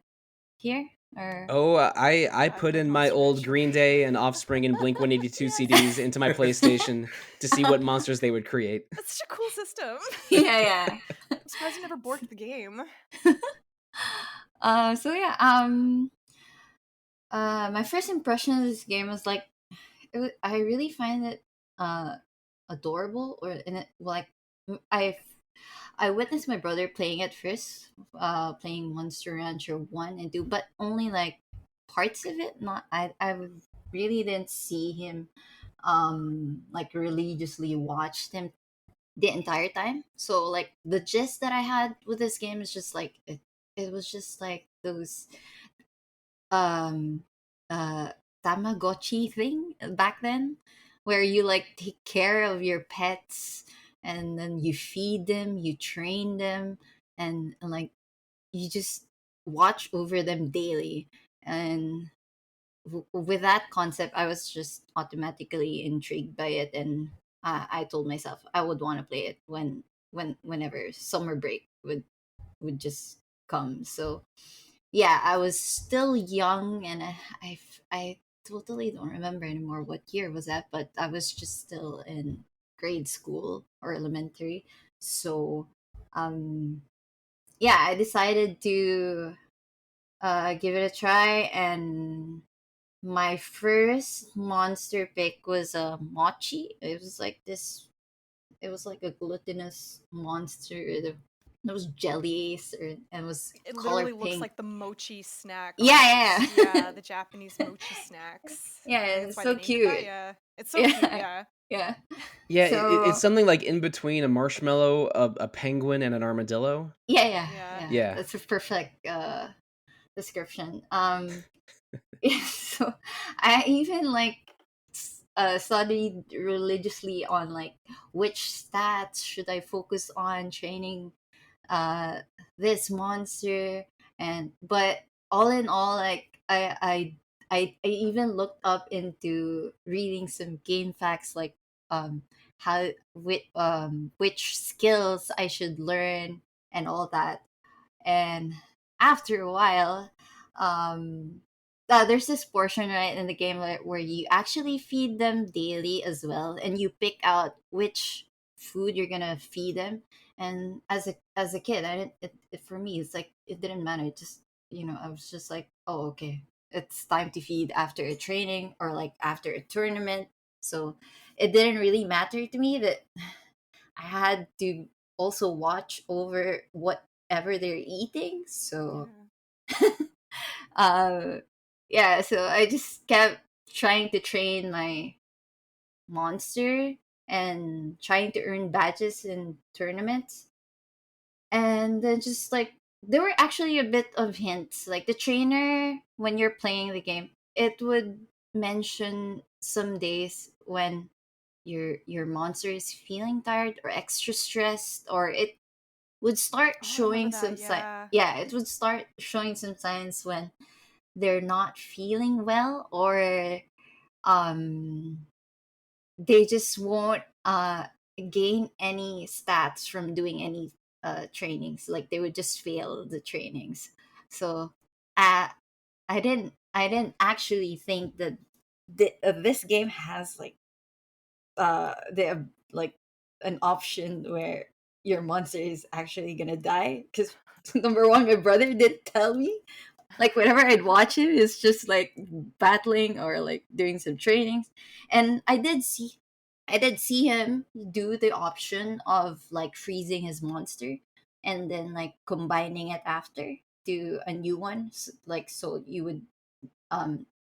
here or Oh, I I've put played in my Monster old Rancher. Green Day and Offspring and Blink 182 Yes. CDs into my PlayStation to see what monsters they would create. That's such a cool system. yeah. I'm surprised you never borked the game. So yeah, my first impression of this game was like I really find it uh adorable or in it like I witnessed my brother playing it first, playing Monster Rancher 1 and 2, but only like parts of it. Not really didn't see him like religiously watched him the entire time. So like the gist that I had with this game is just like it was just like those um uh Tamagotchi thing back then where you like take care of your pets and then you feed them, you train them and like you just watch over them daily and with that concept I was just automatically intrigued by it and I told myself I would want to play it whenever summer break would just come. So yeah, I was still young and I totally don't remember anymore what year was that, but I was just still in grade school or elementary. So um yeah, I decided to give it a try and my first monster pick was a mochi. It was like a glutinous monster that was jellies and was It color literally looks pink. like the mochi snack Yeah, almost. yeah, Yeah, the Japanese mochi snacks. yeah. I think that's It's why they so named it that. cute. Yeah, it's so cute. Yeah, Yeah. yeah. Yeah, it's So something like in between a marshmallow, a penguin, and an armadillo. yeah, yeah, Yeah. yeah. Yeah. That's a perfect description. Yeah, so I even like studied religiously on like which stats should I focus on training uh this monster and but all in all like I even looked up into reading some game facts like um which skills I should learn and all that and after a while um there's this portion right in the game where you actually feed them daily as well and you pick out which food you're gonna feed them and as a kid I didn't for me it's like it didn't matter. It just I was just like, oh okay, it's time to feed after a training or like after a tournament. So it didn't really matter to me that I had to also watch over whatever they're eating. So Yeah. uh yeah, so I just kept trying to train my monster and trying to earn badges in tournaments and then just like there were actually a bit of hints. Like the trainer, when you're playing the game, it would mention some days when your monster is feeling tired or extra stressed, or it would start Oh, I remember showing some that. sign. Yeah. Yeah, it would start showing some signs when they're not feeling well, or um they just won't gain any stats from doing any trainings. Like they would just fail the trainings. So uh, I didn't actually think that this game has like they have like an option where your monster is actually gonna die, because number one, my brother did tell me. Like whenever I'd watch him, it's just like battling or like doing some trainings. And I did see him do the option of like freezing his monster and then like combining it after to a new one. Like so you would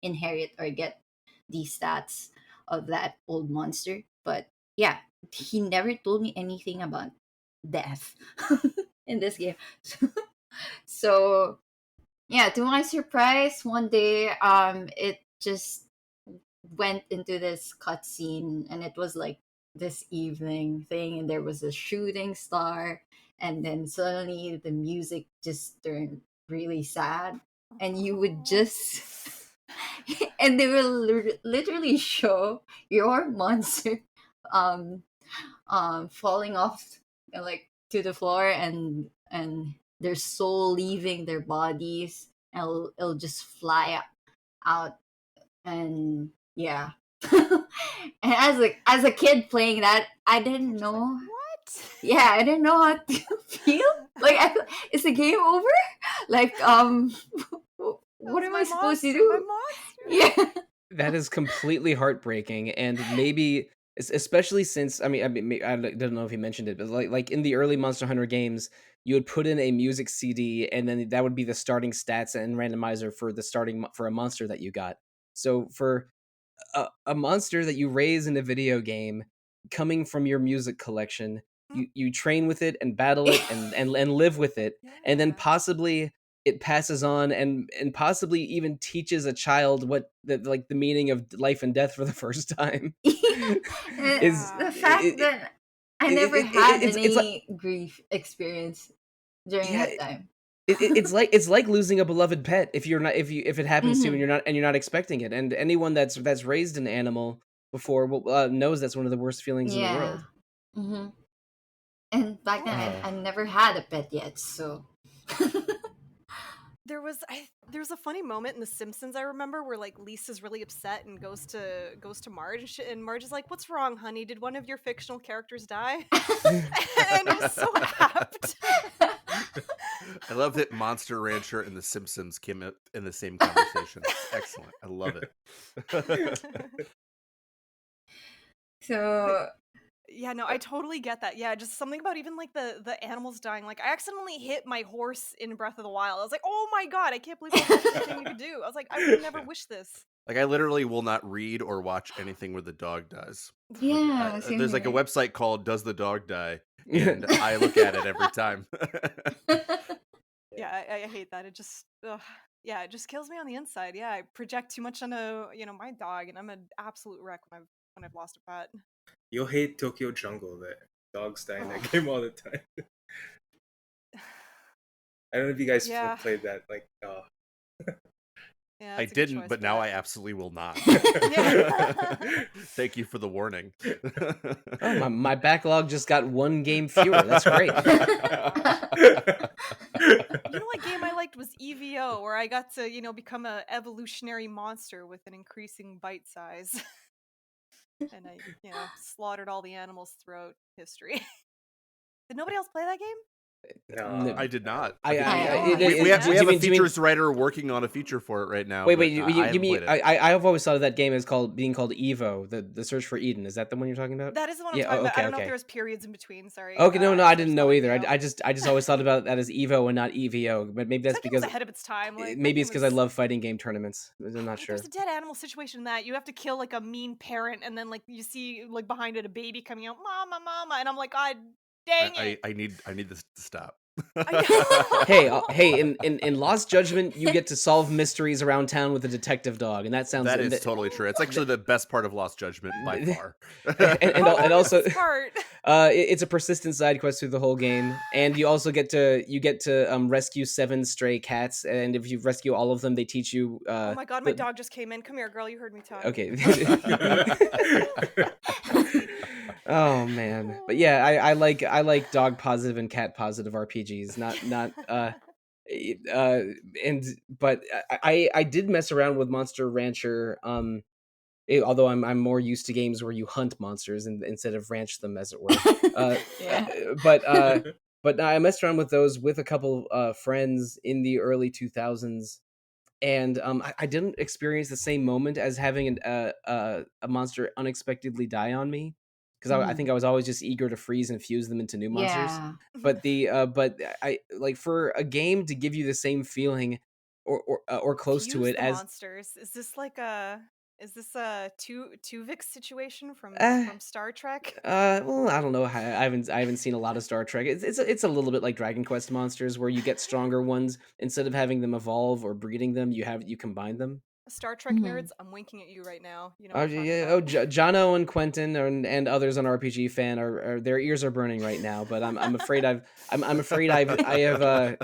inherit or get the stats of that old monster. But yeah, he never told me anything about death in this game. So yeah, to my surprise, one day it just went into this cutscene, and it was like this evening thing, and there was a shooting star, and then suddenly the music just turned really sad, and you would just and they will literally show your monster um falling off like to the floor, and their soul leaving their bodies, and it'll just fly out. And yeah. And as a kid playing that, I didn't You're just like, know. what? Yeah, I didn't know how to feel. Like, is the game over? Like, That what was am my I supposed to monster. My do? monster. Yeah. That is completely heartbreaking, and maybe especially since I don't know if he mentioned it, but like in the early Monster Hunter games, you would put in a music CD, and then that would be the starting stats and randomizer for the starting for a monster that you got. So for a monster that you raise in a video game, coming from your music collection, you train with it and battle it and live with it, and then Yeah. possibly it passes on and possibly even teaches a child what the meaning of life and death for the first time. is The Yeah. fact it, that I never had it's like, any grief experience during yeah, that time. it's like losing a beloved pet if it happens to you and Hmm. you're not expecting it. And anyone that's raised an animal before knows that's one of the worst feelings in the Yeah. world. Hmm. And back Well, then, and Oh. I never had a pet yet, so. there's a funny moment in The Simpsons I remember where like Lisa's really upset and goes to Marge, and Marge is like, "What's wrong, honey? Did one of your fictional characters die?" And it was so apt. I love that Monster Rancher and The Simpsons came up in the same conversation. It's excellent. I love it. But So, yeah, no, I totally get that. Yeah, just something about even like the animals dying. Like I accidentally hit my horse in Breath of the Wild. I was like, "Oh my god, I can't believe that's actually a thing you could do." I was like, "I would never Yeah. wish this." Like I literally will not read or watch anything where the dog dies. Like yeah, same there's like a here. website called "Does the Dog Die?" and I look at it every time. Yeah, I hate that. It just, ugh, yeah, it just kills me on the inside. Yeah, I project too much onto my dog, and I'm an absolute wreck when I've lost a pet. You'll hate Tokyo Jungle. That dogs die in that Oh, game all the time. I don't know if you guys yeah, have played that. Like, yeah, I it's a good didn't, choice but for now that. I absolutely will not. Yeah. Thank you for the warning. Oh, my backlog just got one game fewer. That's great. You know what game I liked was EVO, where I got to, become a evolutionary monster with an increasing bite size. And I, slaughtered all the animals throughout history. Did nobody else play that game? no, I did not. I, Okay, I, I I Oh, only you we played have do we that? have you a mean do you mean features writer working on a feature for it right now, wait but I you haven't mean played it. I've always thought of that game as being called Evo, the search for Eden. Is that the one you're talking about? That is the one I'm Yeah. talking Oh, about. I okay, don't know if there okay. was periods in between. Sorry, Okay, no, I I should have didn't know spelled either. everything out. I just always thought about that as Evo and not EVO. But maybe 'Cause that's that game was because ahead of its time. Like that maybe it's game because I was. love fighting game tournaments. I'm not There's sure. a dead animal situation in that. You have to kill like a mean parent, and then like you see like behind it a baby coming out, "Mama, mama," and I'm like, "God dang it!" I need this to stop. Hey, in Lost Judgment, you get to solve mysteries around town with a detective dog, and that sounds That is totally true. It's actually the best part of Lost Judgment by far. and also This part. it's a persistent side quest through the whole game, and you also get to rescue 7 stray cats, and if you rescue all of them, they teach you. Oh my god, my dog just came in. Come here, girl. You heard me talk. Okay. Oh man, but yeah, I like dog positive and cat positive RPGs, not and but I did mess around with Monster Rancher, although I'm more used to games where you hunt monsters instead of ranch them, as it were. Yeah. But I messed around with those with a couple friends in the early 2000s, and I didn't experience the same moment as having a monster unexpectedly die on me, because I think I was always just eager to freeze and fuse them into new monsters. Yeah. But I like, for a game to give you the same feeling or close to Fuse it the as monsters. Is this like a Tuvix situation from uh, Star Trek? well, I don't know. I haven't seen a lot of Star Trek. It's a little bit like Dragon Quest monsters, where you get stronger ones instead of having them evolve or breeding them. You combine them. Star Trek nerds, I'm winking at you right now. You know Oh what I'm talking yeah. about. Jono and Quentin and others on RPG Fan are their ears are burning right now. But I'm afraid I'm afraid I have.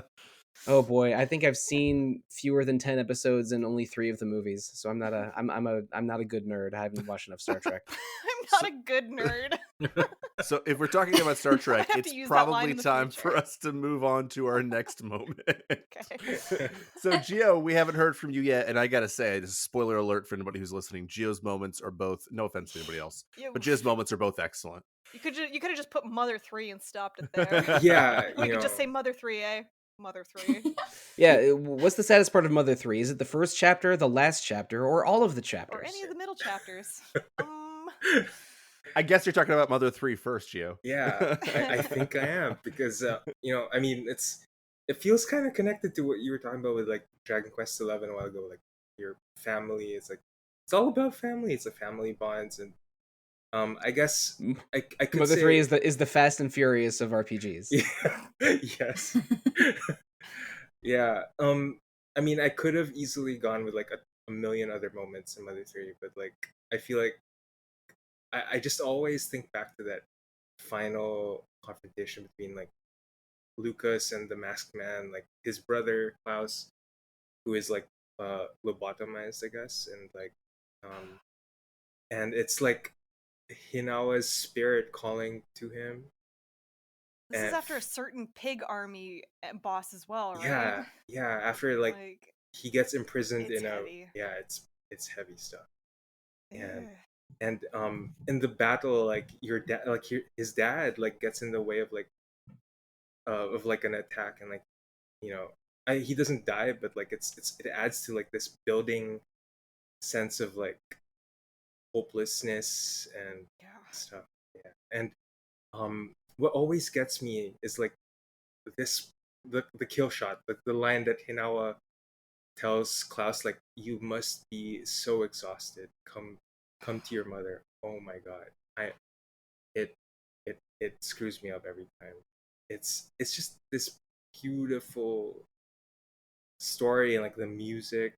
Oh boy, I think I've seen fewer than 10 episodes and only 3 of the movies. So I'm not a good nerd. I haven't watched enough Star Trek. I'm not a good nerd. So if we're talking about Star Trek, have to it's use that line probably in the time future. for us to move on to our next moment. Okay. So Gio, we haven't heard from you yet, and I gotta say, this is spoiler alert for anybody who's listening. Gio's moments are both, no offense to anybody else, Yeah, but Gio's moments are both excellent. You could have just put Mother 3 and stopped it there. Yeah, Or you could just say Mother 3, eh? Mother 3. Yeah, what's the saddest part of Mother 3? Is it the first chapter, the last chapter, or all of the chapters? Or any of the middle chapters. I guess you're talking about Mother 3 first, Gio. Yeah, I think I am, because I mean, it feels kind of connected to what you were talking about with like Dragon Quest 11 a while ago. Like, your family is like, it's all about family. It's a family bonds, and I guess I could Mother say 3 is the Fast and Furious of RPGs. Yeah. Yes. Yeah. I mean, I could have easily gone with like a million other moments in Mother 3, but like, I feel like I just always think back to that final confrontation between like Lucas and the Masked Man, like his brother Klaus, who is like lobotomized, I guess, and like and it's like Hinawa's spirit calling to him. This is And after a certain pig army boss as well, right? yeah, after like he gets imprisoned it's in a heavy. yeah, it's heavy stuff. Ugh. And in the battle, like his dad like gets in the way of like an attack, and like, he doesn't die, but like it adds to like this building sense of like hopelessness and Yeah. stuff. Yeah. And what always gets me is like the kill shot, the line that Hinawa tells Klaus, like, you must be so exhausted, come to your mother. Oh my god, it it screws me up every time. It's just this beautiful story, and like the music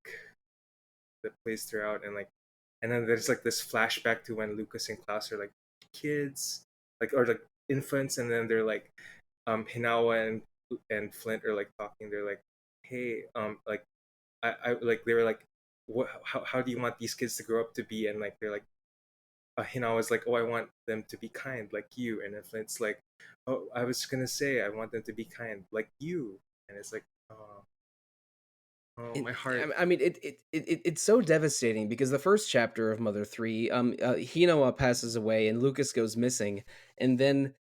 that plays throughout, and then there's like this flashback to when Lucas and Klaus are like kids, like, or like infants, and then they're like Hinawa and Flint are like talking. They're like, hey, like I like, they were like, what, how do you want these kids to grow up to be? And like, they're like, Hinawa's like, oh, I want them to be kind like you. And then Flint's like, oh, I was gonna say I want them to be kind like you. And it's like, oh, my heart. I mean, it's so devastating, because the first chapter of Mother 3, Hinoa passes away and Lucas goes missing, and then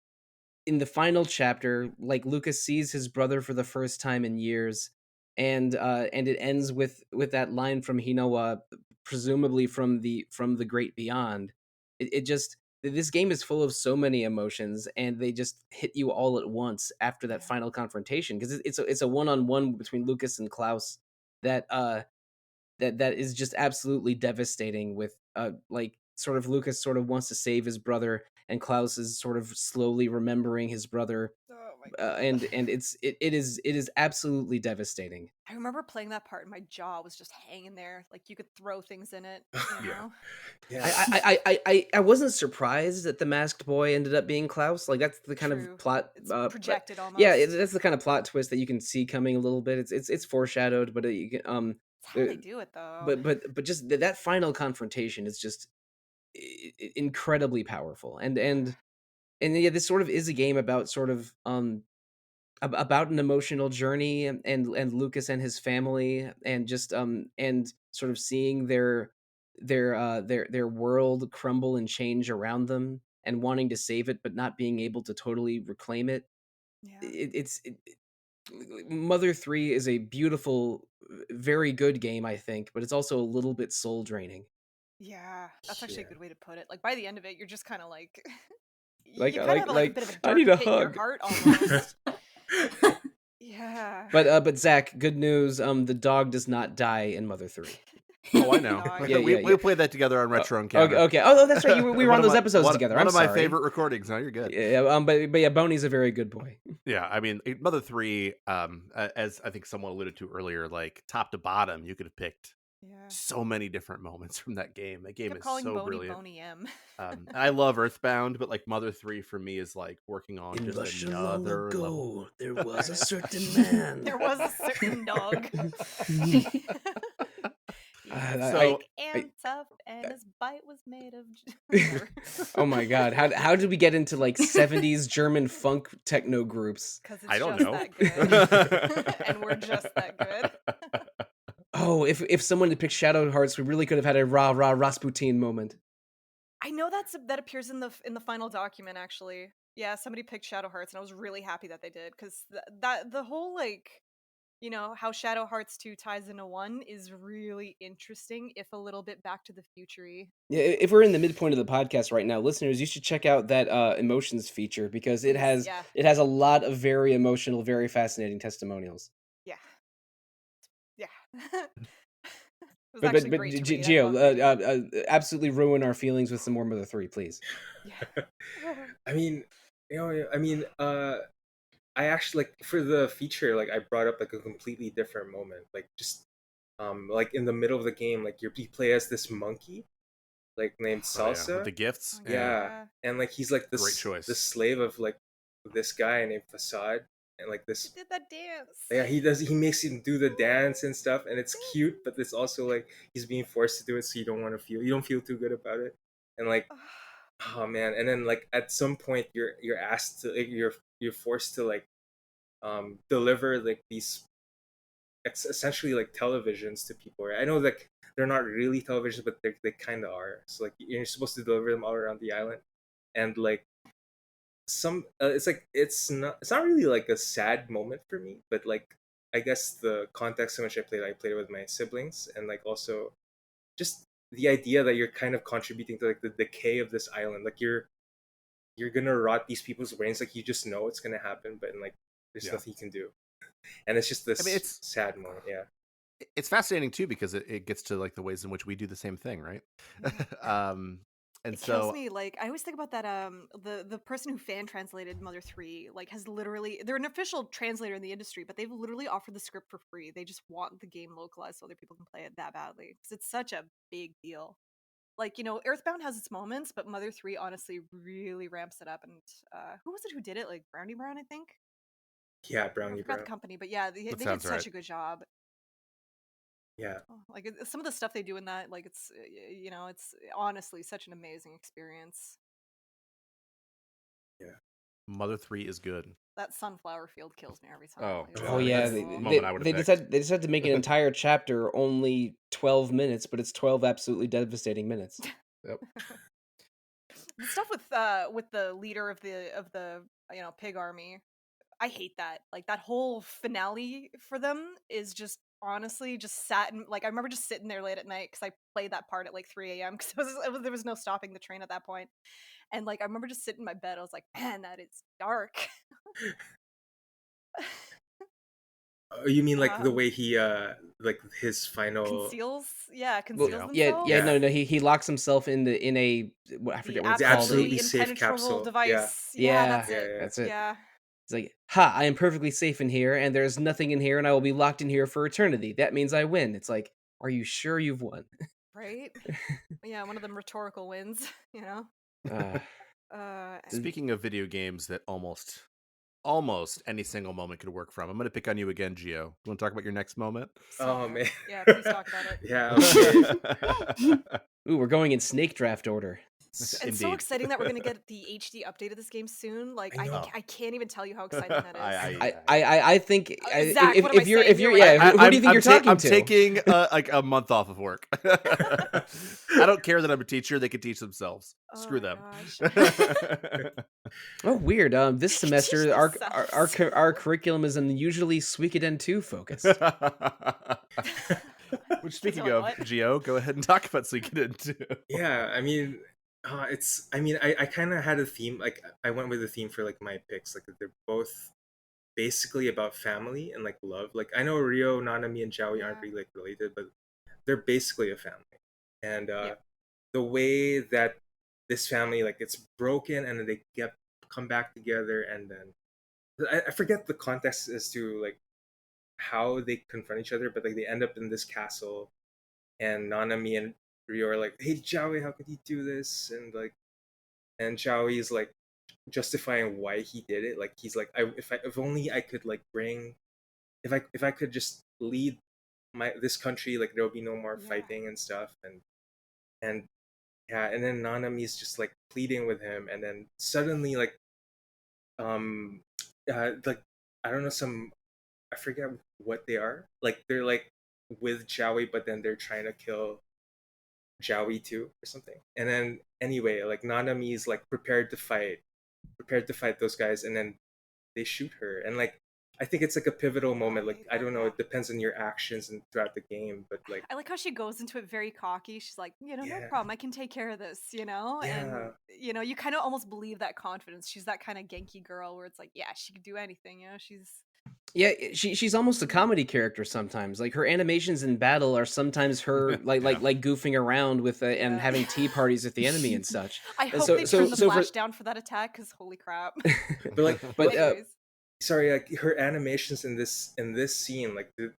in the final chapter, like, Lucas sees his brother for the first time in years, and it ends with that line from Hinoa, presumably from the great beyond. It just, this game is full of so many emotions, and they just hit you all at once after that final confrontation, because it's a one-on-one between Lucas and Klaus that that is just absolutely devastating, with like sort of Lucas sort of wants to save his brother, and Klaus is sort of slowly remembering his brother, Oh my god. and it is absolutely devastating. I remember playing that part and my jaw was just hanging there. Like you could throw things in it, you Yeah. know? Yeah. I wasn't surprised that the masked boy ended up being Klaus. Like that's the kind True. of plot. It's But projected yeah, almost. that's the kind of plot twist that you can see coming a little bit. It's foreshadowed, but you can, It's how they do it though. but just that final confrontation is just incredibly powerful, and yeah, this sort of is a game about sort of about an emotional journey, and Lucas and his family, and just and sort of seeing their world crumble and change around them, and wanting to save it but not being able to totally reclaim it. Yeah. Mother 3 is a beautiful, very good game, I think, but it's also a little bit soul draining. Yeah. That's actually a Yeah. good way to put it. Like by the end of it, you're just kind of like Like you kind of have like a bit of a I dark need a pit in your hug. heart almost. Yeah. But Zach, good news. The dog does not die in Mother 3. Oh, I know. Dog. Yeah, we yeah, yeah. played that together on Retro Okay, Encounter. okay. Oh, that's right. We were One on of those my- episodes one- together. One I'm of my sorry. favorite recordings. No, you're good. Yeah, but yeah, Boney's a very good boy. Yeah, I mean, Mother 3, as I think someone alluded to earlier, like top to bottom, you could have picked Yeah. so many different moments from that game. That game Kept is calling so Boney brilliant. Boney M. I love Earthbound, but like Mother 3 for me is like working on In just Russia another level. there was a certain man. There was a certain dog. He was So- thick and tough, and his bite was made of. Oh my god, how did we get into like 70s German funk techno groups? Because it's I don't just know. that good, and we're just that good. Oh, if someone had picked Shadow Hearts, we really could have had a rah rah Rasputin moment. I know that appears in the final document actually. Yeah, somebody picked Shadow Hearts, and I was really happy that they did because that the whole like how Shadow Hearts 2 ties into 1 is really interesting, if a little bit Back to the Future-y. Yeah, if we're in the midpoint of the podcast right now, listeners, you should check out that emotions feature because it Please, has yeah. it has a lot of very emotional, very fascinating testimonials. Yeah. Yeah. It was But actually great to read. I Gio, loved reading it. absolutely ruin our feelings with some more Mother 3, please. Yeah. I mean, I actually like for the feature, like I brought up like a completely different moment, like just like in the middle of the game, like you play as this monkey, like named Oh, yeah, Salsa. with the gifts. Oh, Yeah, and like he's like Great choice. the slave of like this guy named Facade, and like He this. did that dance. Yeah, he makes him do the dance and stuff, and it's cute, but it's also like he's being forced to do it, so you don't feel too good about it, and like oh man, and then like at some point you're asked to like, you're forced to like deliver like these essentially like televisions to people, right? I know like they're not really televisions, but they kind of are. So like you're supposed to deliver them all around the island, and like some it's not really like a sad moment for me, but like I guess the context in which I played it with my siblings, and like also just the idea that you're kind of contributing to like the decay of this island, like you're gonna rot these people's brains, like you just know it's gonna happen, but like there's Yeah. nothing you can do, and it's just this it's sad moment. Yeah. It's fascinating too because it gets to like the ways in which we do the same thing, right? And It so kills me. Like I always think about that. The person who fan translated Mother 3 like has literally they're an official translator in the industry, but they've literally offered the script for free. They just want the game localized so other people can play it that badly because it's such a big deal. Like Earthbound has its moments, but Mother 3 honestly really ramps it up. And who was it who did it? Like Brownie Brown, I think. Yeah, I Brownie forgot the Brown. company, but yeah, they That did sounds such right. a good job. Yeah. Like some of the stuff they do in that, like it's it's honestly such an amazing experience. Mother 3 is good. That sunflower field kills me every time. Oh, Like, it's Oh God, yeah, that's they, the beautiful. moment I would've they picked. decided to make an entire chapter only 12 minutes, but it's 12 absolutely devastating minutes. Yep. The stuff with the leader of the pig army, I hate that. Like that whole finale for them is just honestly just sat and like I remember just sitting there late at night because I played that part at like 3 a.m. because there was no stopping the train at that point, and like I remember just sitting in my bed. I was like, man, that is dark. You mean like the Um, way he like his final Well, conceals Yeah. themselves. yeah, yeah, no, he locks himself in a I The forget what it's the called. absolutely absolutely safe impenetrable capsule. Yeah, device. Yeah, Yeah, that's yeah, it. yeah. that's it. Yeah. It's like, ha, I am perfectly safe in here, and there's nothing in here, and I will be locked in here for eternity. That means I win. It's like, are you sure you've won? Right? Yeah, one of them rhetorical wins, you know? Uh, And Speaking of video games that almost any single moment could work from, I'm going to pick on you again, Gio. You want to talk about your next moment? stop Oh it. man. Yeah, please talk about it. Yeah. Okay. ooh, we're going in snake draft order. And so Indeed. exciting that we're gonna get the HD update of this game soon. Like, I know. I can't even tell you how exciting that is. I think If what am I saying? if you're You're yeah, right. who do you think you're talking I'm to? taking like a month off of work. I don't care that I'm a teacher; they can teach themselves. Oh Screw my them. gosh. Oh, weird. This They can teach semester themselves. our curriculum is unusually Suikoden II focused. Which, speaking Like, of, what? Gio, go ahead and talk about Suikoden 2. Yeah, I mean, it's. I mean, I kind of had a theme. Like, I went with a theme for like my picks. Like, they're both basically about family and like love. Like, I know Rio, Nanami, and Joey aren't Yeah. really like related, but they're basically a family. And Yeah. the way that this family like it's broken and then they get come back together, and then I forget the context as to like how they confront each other, but like they end up in this castle, and Nanami and Rio are like, "Hey, Joey, how could you do this?" And like, and Joey is like justifying why he did it. Like he's like, if only I could like bring, if I could just lead this country, like there'll be no more Yeah. fighting and stuff. And yeah, and then Nanami's just like pleading with him, and then suddenly um like I don't know, some I forget what they are. Like they're like with Joey, but then they're trying to kill Joey too or something. And then anyway, like Nanami's like prepared to fight those guys, and then they shoot her. And like I think it's like a pivotal moment. Like hate I that, don't know, yeah. it depends on your actions and throughout the game, but like I like how she goes into it very cocky. She's like, no yeah, problem. I can take care of this, yeah. And, you kind of almost believe that confidence. She's that kind of Genki girl where it's like, yeah, she could do anything, She's. Yeah, she's almost a comedy character sometimes. Like her animations in battle are sometimes her like goofing around with and Yeah. having tea parties with the enemy and such. I And hope they turn the so for flash down for that attack because holy crap. But like but Anyways. sorry, like her animations in this scene, like the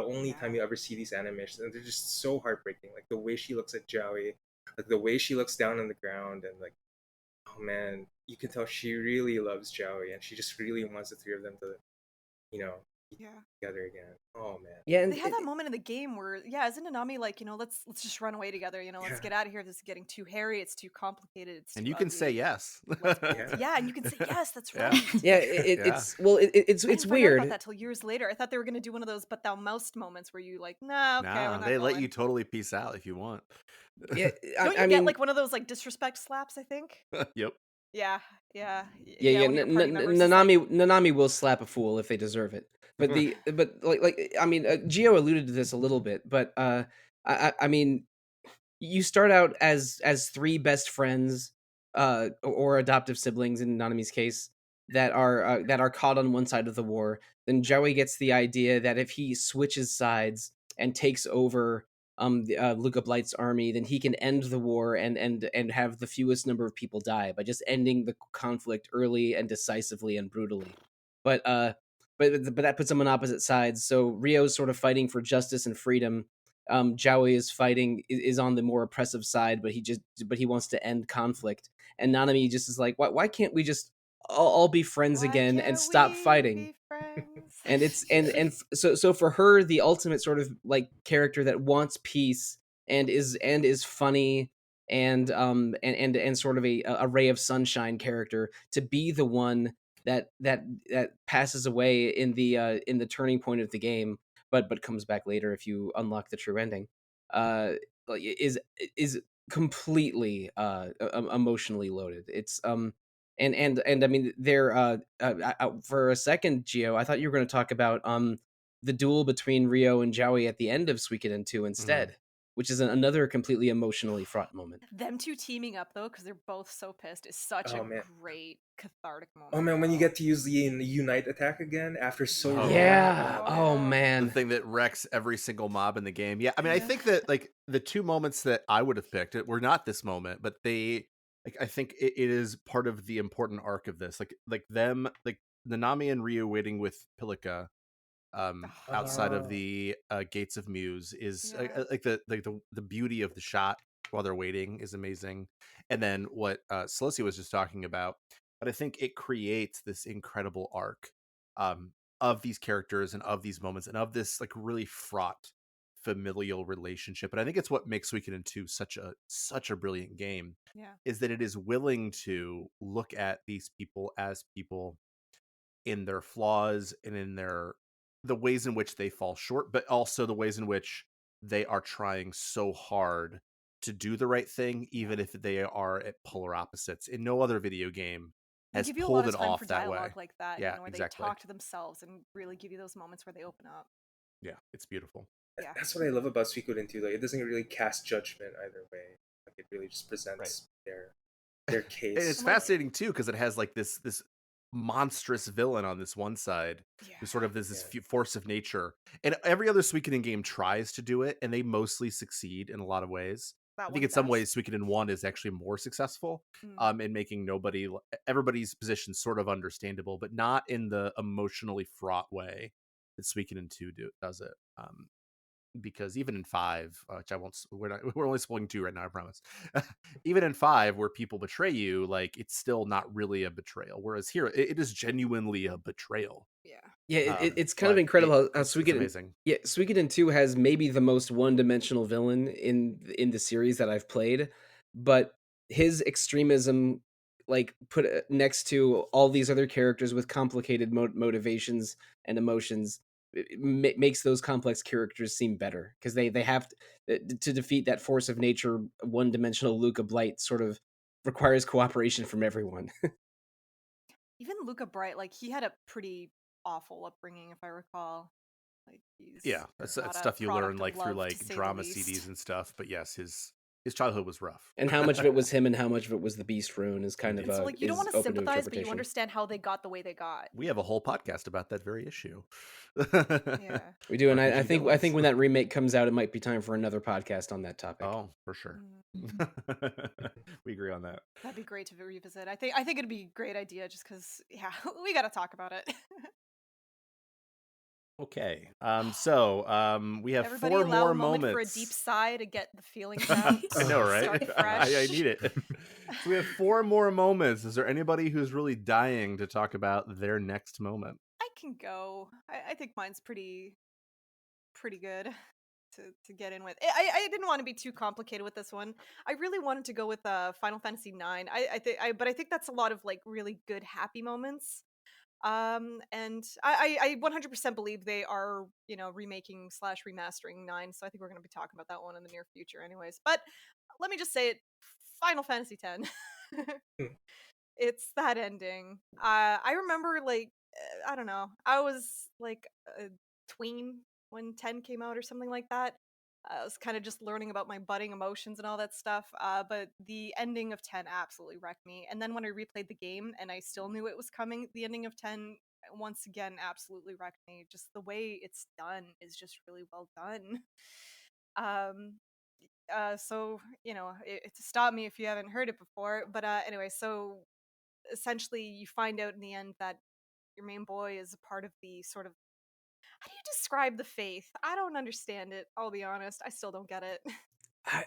only time Yeah. you ever see these animations, and they're just so heartbreaking. Like the way she looks at Joey, like the way she looks down on the ground, and like, oh man, you can tell she really loves Joey, and she just really wants the three of them to, you know, be Yeah. together again. Oh man, yeah, They had that moment in the game where, isn't Nanami like, let's just run away together, let's yeah, get out of here. This is getting too hairy, it's too complicated, it's And too you can say ugly. yes. Let's bolt. yeah. Yeah, and you can say yes, that's Yeah. right. yeah, Yeah. it's I didn't find out weird. about that till years later. I thought they were gonna do one of those but thou moused moments where you like, nah, okay, we're Nah, not they let going. you totally peace out if you want. Yeah, Don't you I get mean, like one of those like disrespect slaps, I think? Yep. Yeah, yeah. one of your party members is like, Nanami will slap a fool if they deserve it. But like I mean, Gio alluded to this a little bit, but I mean, you start out as three best friends, or adoptive siblings in Nanami's case that are caught on one side of the war. Then Joey gets the idea that if he switches sides and takes over Luca Blight's army, then he can end the war and have the fewest number of people die by just ending the conflict early and decisively and brutally. But but that puts them on opposite sides. So Rio's sort of fighting for justice and freedom. Joey is fighting is on the more oppressive side, but he wants to end conflict. And Nanami just is like, why can't we just all be friends why again and can't stop we fighting? be friends? And it's so for her, the ultimate sort of like character that wants peace and is funny and sort of a ray of sunshine character, to be the one that passes away in the turning point of the game, but comes back later if you unlock the true ending, like is completely emotionally loaded. It's and I mean, they're for a second, Gio, I thought you were going to talk about the duel between Rio and Joey at the end of Suikoden 2 Mhm. instead. which is another completely emotionally fraught moment. Them two teaming up though, because they're both so pissed, is such Oh a man. great cathartic moment. Oh man, when you though. get to use the Unite attack again after so long. Yeah. Oh The man. thing that wrecks every single mob in the game. Yeah, I mean, I think that like the two moments that I would have picked were not this moment, but they like I think it is part of the important arc of this. Like them, like Nanami and Ryu waiting with Pilika outside of Oh. the gates of Muse is Yeah. like the beauty of the shot while they're waiting is amazing, and then what Sollosi was just talking about. But I think it creates this incredible arc um, of these characters and of these moments and of this like really fraught familial relationship. And I think it's what makes Suikoden 2 such a brilliant game. Yeah. Is that it is willing to look at these people as people in their flaws and in the ways in which they fall short, but also the ways in which they are trying so hard to do the right thing, even if they are at polar opposites. In no other video game They has give you a lot pulled of it time for off that way. dialogue like that, Yeah, where they exactly. talk to themselves and really give you those moments where they open up. Yeah, it's beautiful. Yeah. That's what I love about Suikoden 2. Like, it doesn't really cast judgment either way. Like, it really just presents Right. their And case. it's fascinating too because it has like this monstrous villain on this one side Yeah. who's sort of this Yeah. force of nature, and every other Suikoden game tries to do it, and they mostly succeed in a lot of ways. That I think one in some does. ways Suikoden 1 is actually more successful in making everybody's position sort of understandable, but not in the emotionally fraught way that Suikoden 2 does it. Because even in 5, which I won't, we're only spoiling 2 right now, I promise. Even in 5, where people betray you, like it's still not really a betrayal. Whereas here, it is genuinely a betrayal. Yeah. Yeah, it's kind of But incredible how it's Suikoden. amazing. Yeah, Suikoden 2 has maybe the most one-dimensional villain in the series that I've played, but his extremism, like put next to all these other characters with complicated motivations and emotions, makes those complex characters seem better because they have to defeat that force of nature. One-dimensional Luca Blight sort of requires cooperation from everyone. Even Luca Bright, like he had a pretty awful upbringing, if I recall. Like he's Yeah, that's not a stuff you learn product of like through love, to like say the drama least. CDs and stuff. But yes, his childhood was rough. And how much of it was him and how much of it was the Beast Rune is kind of And so, like, you don't is want to open to sympathize, but you interpretation. understand how they got the way they got. We have a whole podcast about that very issue. Yeah. We do, and I RPG think villains. when that remake comes out, it might be time for another podcast on that topic. Oh, for sure. We agree on that. That'd be great to revisit. I think it'd be a great idea just because, yeah, we got to talk about it. Okay. We have Everybody 4 allow more a moment moments. for a deep sigh to get the feelings out. I know, right? Start fresh. I need it. So we have 4 more moments. Is there anybody who's really dying to talk about their next moment? I can go. I think mine's pretty good to get in with. I didn't want to be too complicated with this one. I really wanted to go with Final Fantasy 9. But I think that's a lot of like really good happy moments. And I 100% believe they are, remaking slash remastering 9. So I think we're going to be talking about that one in the near future, anyways. But let me just say it: Final Fantasy 10. It's that ending. I remember like I don't know. I was like a tween when 10 came out or something like that. I was kind of just learning about my budding emotions and all that stuff. But the ending of 10 absolutely wrecked me. And then when I replayed the game and I still knew it was coming, the ending of 10 once again absolutely wrecked me. Just the way it's done is just really well done. Um, so stop me if you haven't heard it before. But anyway, so essentially you find out in the end that your main boy is a part of the sort of, how do you describe the faith? I don't understand it, I'll be honest. I still don't get it.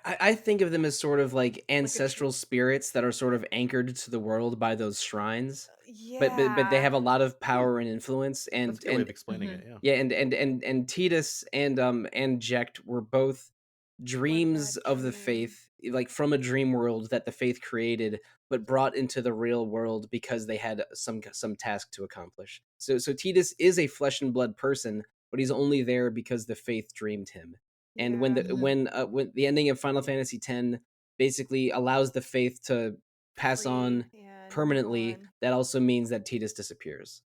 I think of them as sort of like a ancestral spirits that are sort of anchored to the world by those shrines. But they Yeah. have a lot of power and influence, That's a good way of explaining it, yeah. yeah, and Titus and Jecht were both dreams that of the dream. faith, like from a dream world that the faith created, but brought into the real world because they had some task to accomplish. So Titus is a flesh and blood person, but he's only there because the faith dreamed him. And when Yeah. when the ending of Final Fantasy X basically allows the faith to pass Free, on yeah, and move permanently, on. that also means that Titus disappears.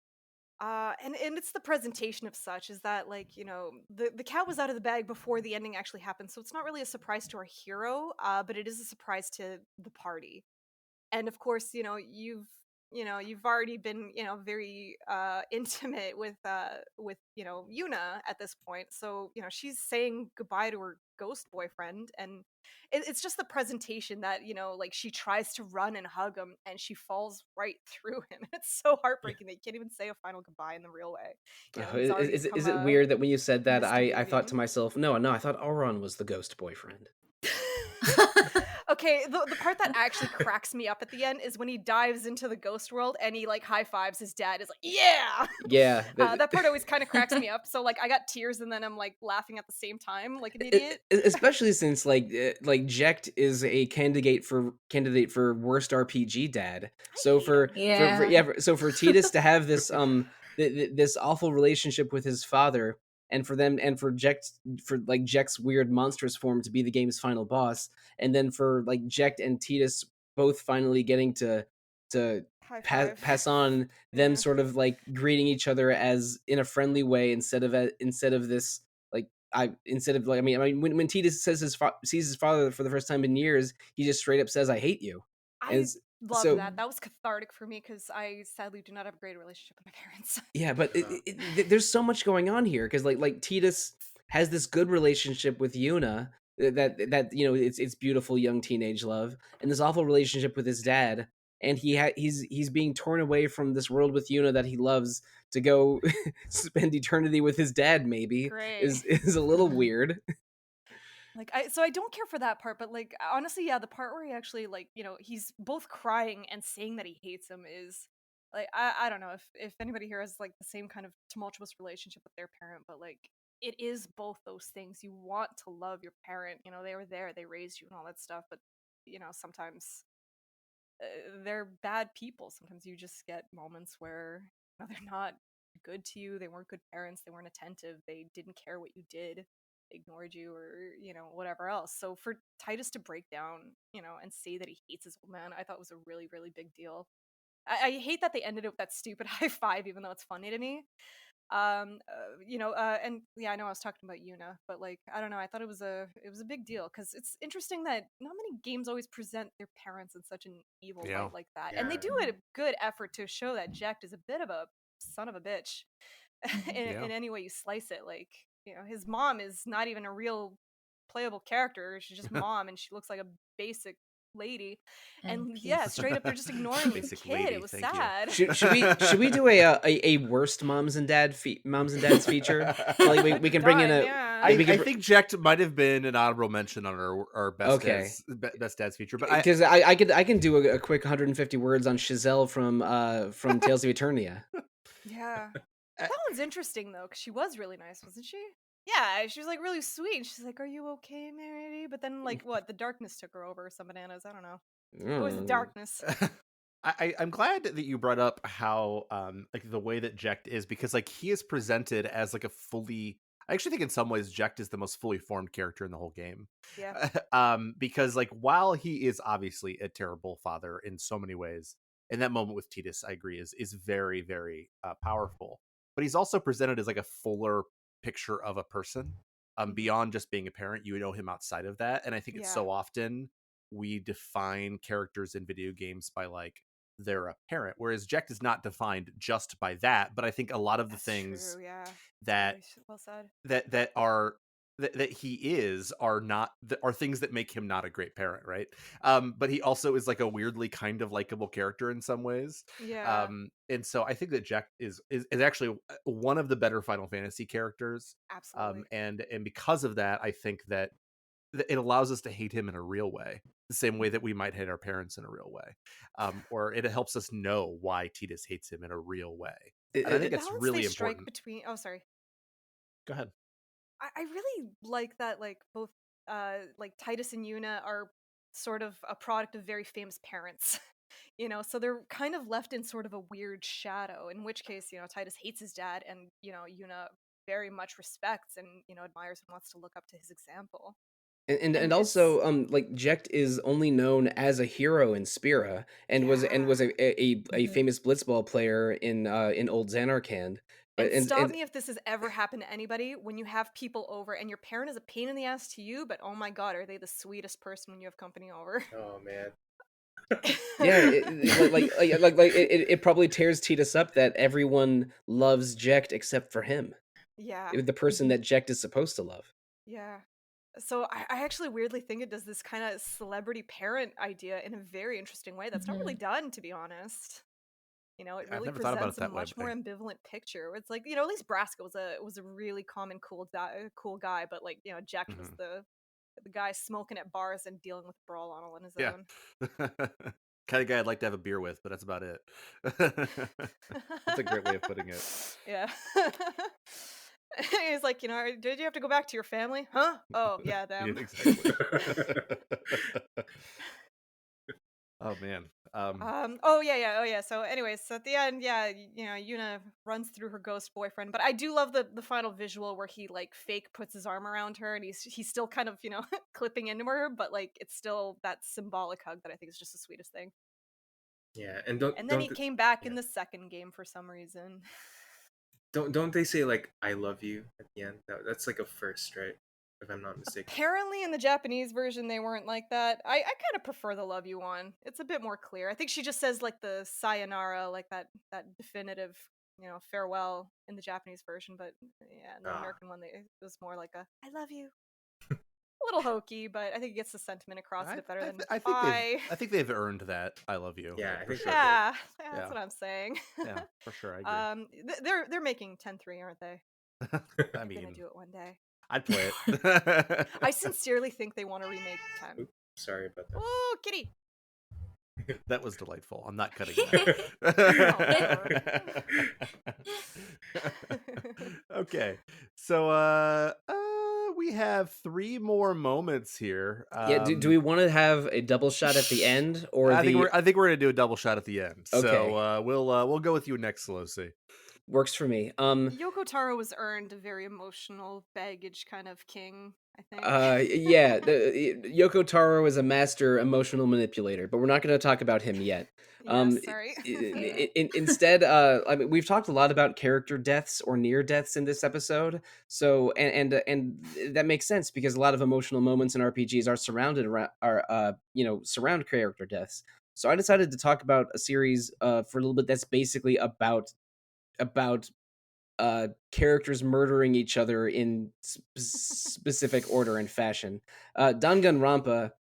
And it's the presentation of such is that like the cat was out of the bag before the ending actually happened, so it's not really a surprise to our hero, but it is a surprise to the party. And of course, you've already been very intimate with Yuna at this point, so she's saying goodbye to her ghost boyfriend, and it's just the presentation that like she tries to run and hug him and she falls right through him. It's so heartbreaking that you can't even say a final goodbye in the real way. He's already become Is it a weird that when you said that, misty I thought to moonbeam. myself, no, I thought Auron was the ghost boyfriend. Okay, the part that actually cracks me up at the end is when he dives into the ghost world and he like high fives his dad. Is like, yeah. Yeah, That part always kind of cracks me up. So like I got tears and then I'm like laughing at the same time like an idiot. especially since like Jecht is a candidate for worst RPG dad. I So hate him. for Yeah. yeah, so for Titus to have this this awful relationship with his father, and for Jecht's weird monstrous form to be the game's final boss, and then for like Jecht and Titus both finally getting to High pass five. pass on them Yeah. sort of like greeting each other as in a friendly way instead of this like I instead of like I mean when Titus says sees his father for the first time in years, he just straight up says I hate you. And I it's, loved so that. That was cathartic for me because I sadly do not have a great relationship with my parents. yeah, but Uh, there's so much going on here because like Titus has this good relationship with Yuna that it's beautiful young teenage love, and this awful relationship with his dad, and he's being torn away from this world with Yuna that he loves to go spend eternity with his dad. Maybe Great. is a little weird. Like I don't care for that part, but like honestly, yeah, the part where he actually like, he's both crying and saying that he hates him is like I don't know if anybody here has like the same kind of tumultuous relationship with their parent, but like it is both those things. You want to love your parent, they were there, they raised you and all that stuff, but sometimes they're bad people. Sometimes you just get moments where they're not good to you. They weren't good parents. They weren't attentive. They didn't care what you did. They ignored you, or whatever else. So for Titus to break down, and say that he hates his old man, I thought was a really, really big deal. I hate that they ended it with that stupid high five, even though it's funny to me. And yeah, I know I was talking about Yuna, but like I don't know, I thought it was a big deal because it's interesting that not many games always present their parents in such an evil Yeah. light like that, and they yeah. do a good effort to show that Jecht is a bit of a son of a bitch in, Yeah. in any way you slice it. Like his mom is not even a real playable character; she's just mom, and she looks like a basic lady. And yeah, NPC. straight up, they're just ignoring the Basic kid. lady, It was thank you. sad. Should we do a worst moms and dads feature? Like we Good can bring in God, a yeah. we I can think Jack might have been an honorable mention on our okay best dads feature, but because I can do a quick 150 words on Chazelle from Tales of Eternia. Yeah. I That one's interesting though, because she was really nice, wasn't she? Yeah, she was like really sweet. She's like, "Are you okay, Mary?" But then, like, what? The darkness took her over, or some bananas. I don't know. It's always the Mm. darkness. I'm glad that you brought up how like the way that Jecht is, because like he is presented as like a fully, I actually think in some ways Jecht is the most fully formed character in the whole game. Yeah, Because like while he is obviously a terrible father in so many ways, in that moment with Titus, I agree, is very, very powerful. But he's also presented as like a fuller picture of a person. mhm, Beyond just being a parent, you know him outside of that. And I think it's yeah, so often we define characters in video games by like they're a parent, whereas Jecht is not defined just by that. But I think a lot of the that's things true. Yeah, that really well said. that are that he is are not are things that make him not a great parent, right? But he also is like a weirdly kind of likable character in some ways. Yeah, And so I think that Jecht is actually one of the better Final Fantasy characters. absolutely. And because of that, I think that it allows us to hate him in a real way, the same way that we might hate our parents in a real way, or it helps us know why Titus hates him in a real way. And I The think it's balance they really strike important. between. Oh, sorry. Go ahead. I really like that. Like both, like Titus and Yuna are sort of a product of very famous parents. So they're kind of left in sort of a weird shadow, in which case, Titus hates his dad and, Yuna very much respects and, admires and wants to look up to his example. And And it's also like Jecht is only known as a hero in Spira, and was yeah. a Mhm. famous blitzball player in old Xanarkand. But And stop and me if this has ever happened to anybody when you have people over and your parent is a pain in the ass to you, but oh my god, are they the sweetest person when you have company over? Oh man. yeah, it probably tears Titus up that everyone loves Jecht except for him, Yeah, the person Mhm. that Jecht is supposed to love. yeah. So I actually weirdly think it does this kind of celebrity parent idea in a very interesting way that's not really Mhm. done, to be honest. You know, it I've really never thought about it presents a that way, much but more ambivalent picture. Where it's like, you know, at least Braska was a really common cool guy, but like, you know, Jecht was Mhm. the guy smoking at bars and dealing with brawl all on his Yeah. own. Kind of guy I'd like to have a beer with, but that's about it. That's a great way of putting it. Yeah. He's like, you know, did you have to go back to your family? Huh? Oh, yeah, Yeah, them. exactly. Oh man. Oh yeah, yeah, oh yeah. So anyways, so at the end, yeah, you know, Yuna runs through her ghost boyfriend, but I do love the final visual where he like fake puts his arm around her and he's still kind of, you know, clipping into her, but like it's still that symbolic hug that I think is just the sweetest thing. Yeah, and don't And then he don't came back in yeah. the second game for some reason. Don't they say like "I love you" at the end? That's like a first, right? If I'm not mistaken. Apparently, in the Japanese version, they weren't like that. I kind of prefer the "Love You" one. It's a bit more clear. I think she just says like the "sayonara," like that definitive, you know, farewell in the Japanese version. But yeah, in the Ah, American one, it was more like a "I love you." A little hokey, but I think it gets the sentiment across a bit better than "bye." I think they've earned that. I love you, yeah, like I for think they sure. did. Yeah, yeah, that's Yeah, what I'm saying. yeah, for sure. I agree. They're making 10-3, aren't they? I Gonna mean, do it one day. I'd play it. I sincerely think they want to remake 10. Oops, sorry about that. Oh, kitty! That was delightful. I'm not cutting Oh, whatever. that. Okay. So we have three more moments here. Yeah, do we want to have a double shot at the end or the I think we're gonna do a double shot at the end. So okay, we'll go with you next, Sollosi. works for me. Yoko Taro was earned a very emotional baggage kind of king, I think. Yeah, Yoko Taro is a master emotional manipulator, but we're not going to talk about him yet. Yes, sorry. Instead, I mean, we've talked a lot about character deaths or near deaths in this episode, so and that makes sense because a lot of emotional moments in RPGs are surrounded around are you know surround character deaths. So I decided to talk about a series for a little bit that's basically about characters murdering each other in specific order and fashion. Danganronpa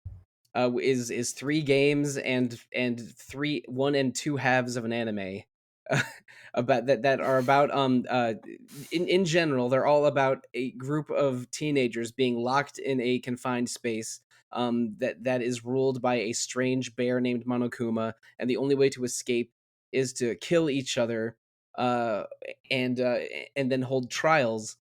is three games and three one and two halves of an anime. About that are about in general they're all about a group of teenagers being locked in a confined space that is ruled by a strange bear named Monokuma, and the only way to escape is to kill each other uh and uh and then hold trials.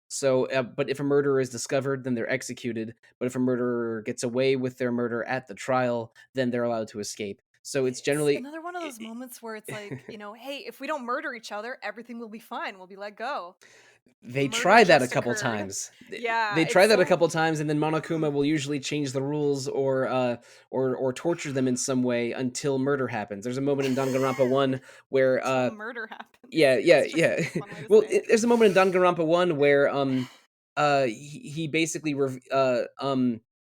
So but if a murderer is discovered, then they're executed, but if a murderer gets away with their murder at the trial, then they're allowed to escape. So it's It's generally another one of those moments where it's like, you know, hey, if we don't murder each other, everything will be fine. We'll be let go. they Murder try that a just couple occurred. times. Yeah, They try it's that a so. couple times, and then Monokuma will usually change the rules or torture them in some way until murder happens. There's a moment in Danganronpa 1 where Till murder happens. yeah, yeah, It's just yeah. a fun way to Well, say it. there's a moment in Danganronpa 1 where he basically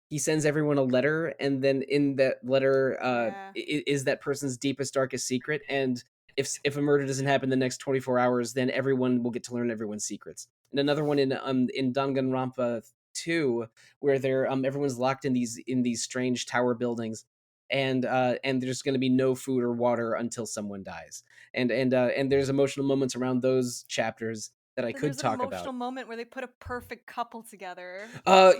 he sends everyone a letter, and then in that letter Yeah. is that person's deepest darkest secret, and if a murder doesn't happen the next 24 hours, then everyone will get to learn everyone's secrets. And another one in Danganronpa 2 where they're everyone's locked in these strange tower buildings, and there's going to be no food or water until someone dies. And there's emotional moments around those chapters that I Then could there's an talk about. emotional moment where they put a perfect couple together.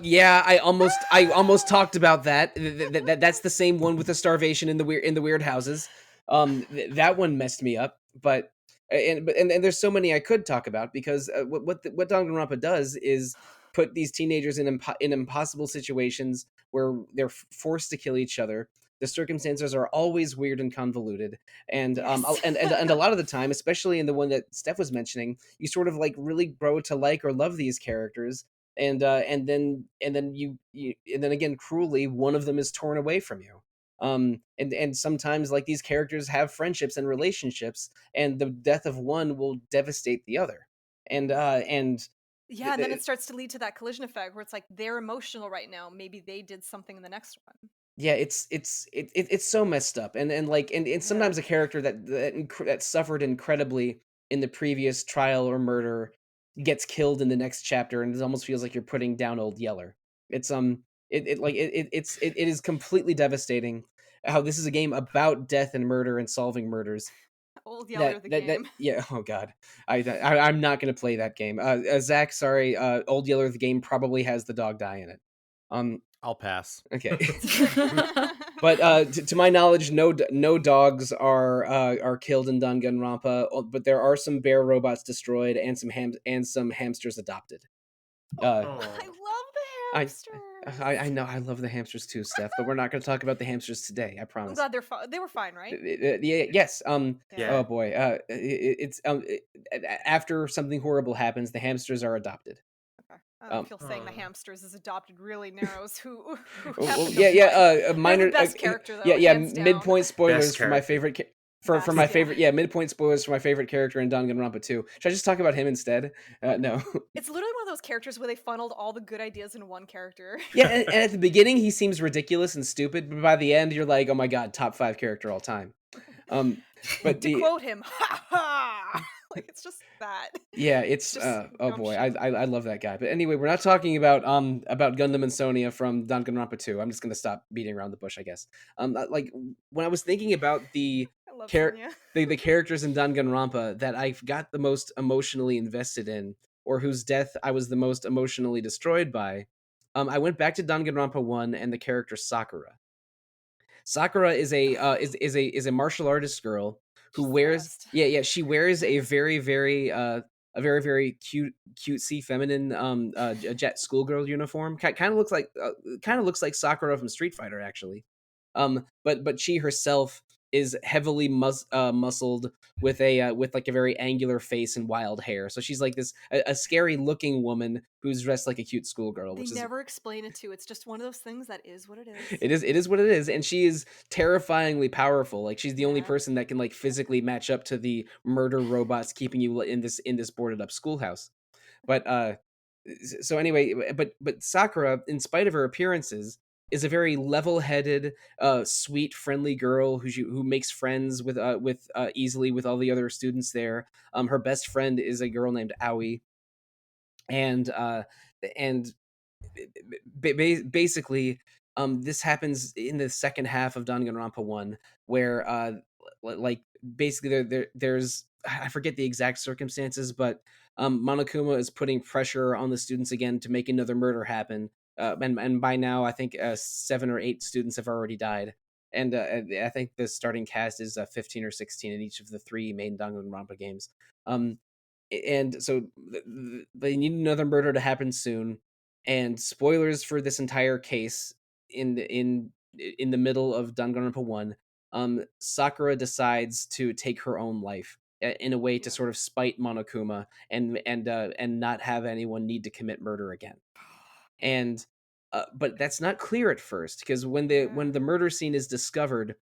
Yeah, I almost talked about that. That's the same one with the starvation in the weird houses. That one messed me up, but there's so many I could talk about because what Danganronpa does is put these teenagers in impossible situations where they're forced to kill each other. The circumstances are always weird and convoluted, and Yes. and a lot of the time, especially in the one that Steph was mentioning, you sort of like really grow to like or love these characters, and then again cruelly one of them is torn away from you. And sometimes like these characters have friendships and relationships, and the death of one will devastate the other. And Yeah, and then it starts to lead to that collision effect where it's like they're emotional right now. Maybe they did something in the next one. yeah, it's so messed up, and sometimes a character that suffered incredibly in the previous trial or murder gets killed in the next chapter, and it almost feels like you're putting down Old Yeller. It's it is completely devastating how this is a game about death and murder and solving murders. Old Yeller the game. Yeah, oh god, I'm not gonna play that game. Zach, sorry, Old Yeller the game probably has the dog die in it. I'll pass. Okay. But to my knowledge, no dogs are killed in Danganronpa, but there are some bear robots destroyed and some hamsters adopted. I love the I hamsters. I know I love the hamsters too, Steph, but we're not going to talk about the hamsters today. I I'm promise. glad they were fine, right? Yeah, yes. Yeah. Oh boy. After something horrible happens, the hamsters are adopted. Okay. I feel saying the hamsters is adopted really narrows who Well, happened yeah, to yeah. fight. Minor They're the best character though. yeah. Hands down. Midpoint spoilers Best for my character. favorite. For Best, my yeah. favorite, midpoint spoilers for my favorite character in Danganronpa 2. Should I just talk about him instead? No. It's literally one of those characters where they funneled all the good ideas in one character. Yeah, and at the beginning he seems ridiculous and stupid, but by the end you're like, oh my god, top 5 character all time. But to quote him, ha ha! Like it's just that. Yeah, it's just oh boy, I love that guy. But anyway, we're not talking about Gundam and Sonia from Danganronpa 2. I'm just gonna stop beating around the bush, I guess. Like when I was thinking about the I love char- Sonya. the characters in Danganronpa that I got the most emotionally invested in, or whose death I was the most emotionally destroyed by, I went back to Danganronpa 1 and the character Sakura. Sakura is a martial artist girl who She's the wears best. she wears a very cutesy feminine a jet schoolgirl uniform. Kind of looks like Sakura from Street Fighter actually. But she herself is heavily muscled with with like a very angular face and wild hair. So she's like a scary looking woman who's dressed like a cute schoolgirl. They Which never explain it too. It's just one of those things that is what it is. it is what it is, and she is terrifyingly powerful. Like she's the only Yeah. person that can like physically match up to the murder robots keeping you in this boarded up schoolhouse. But so anyway, but Sakura, in spite of her appearances, is a very level-headed, sweet, friendly girl who makes friends with easily with all the other students there. Her best friend is a girl named Aoi, and basically, this happens in the second half of Danganronpa 1, where like basically there's I forget the exact circumstances, but Monokuma is putting pressure on the students again to make another murder happen. And by now, I think 7 or 8 students have already died. And I think the starting cast is 15 or 16 in each of the 3 main Danganronpa games. And so they need another murder to happen soon. And spoilers for this entire case, in the middle of Danganronpa 1, Sakura decides to take her own life in a way to sort of spite Monokuma and not have anyone need to commit murder again. And but that's not clear at first, because when the murder scene is discovered,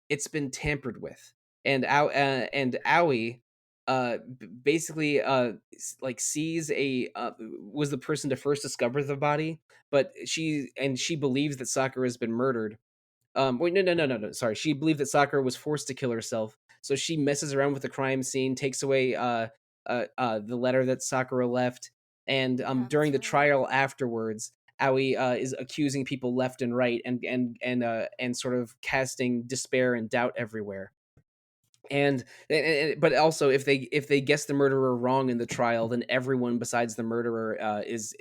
it's been tampered with, and Aoi basically like sees was the person to first discover the body, but she believes that Sakura has been murdered. Wait, no. Sorry, she believed that Sakura was forced to kill herself, so she messes around with the crime scene, takes away the letter that Sakura left, and during the trial afterwards, Aoi is accusing people left and right, and sort of casting despair and doubt everywhere. And but also, if they guess the murderer wrong in the trial, then everyone besides the murderer is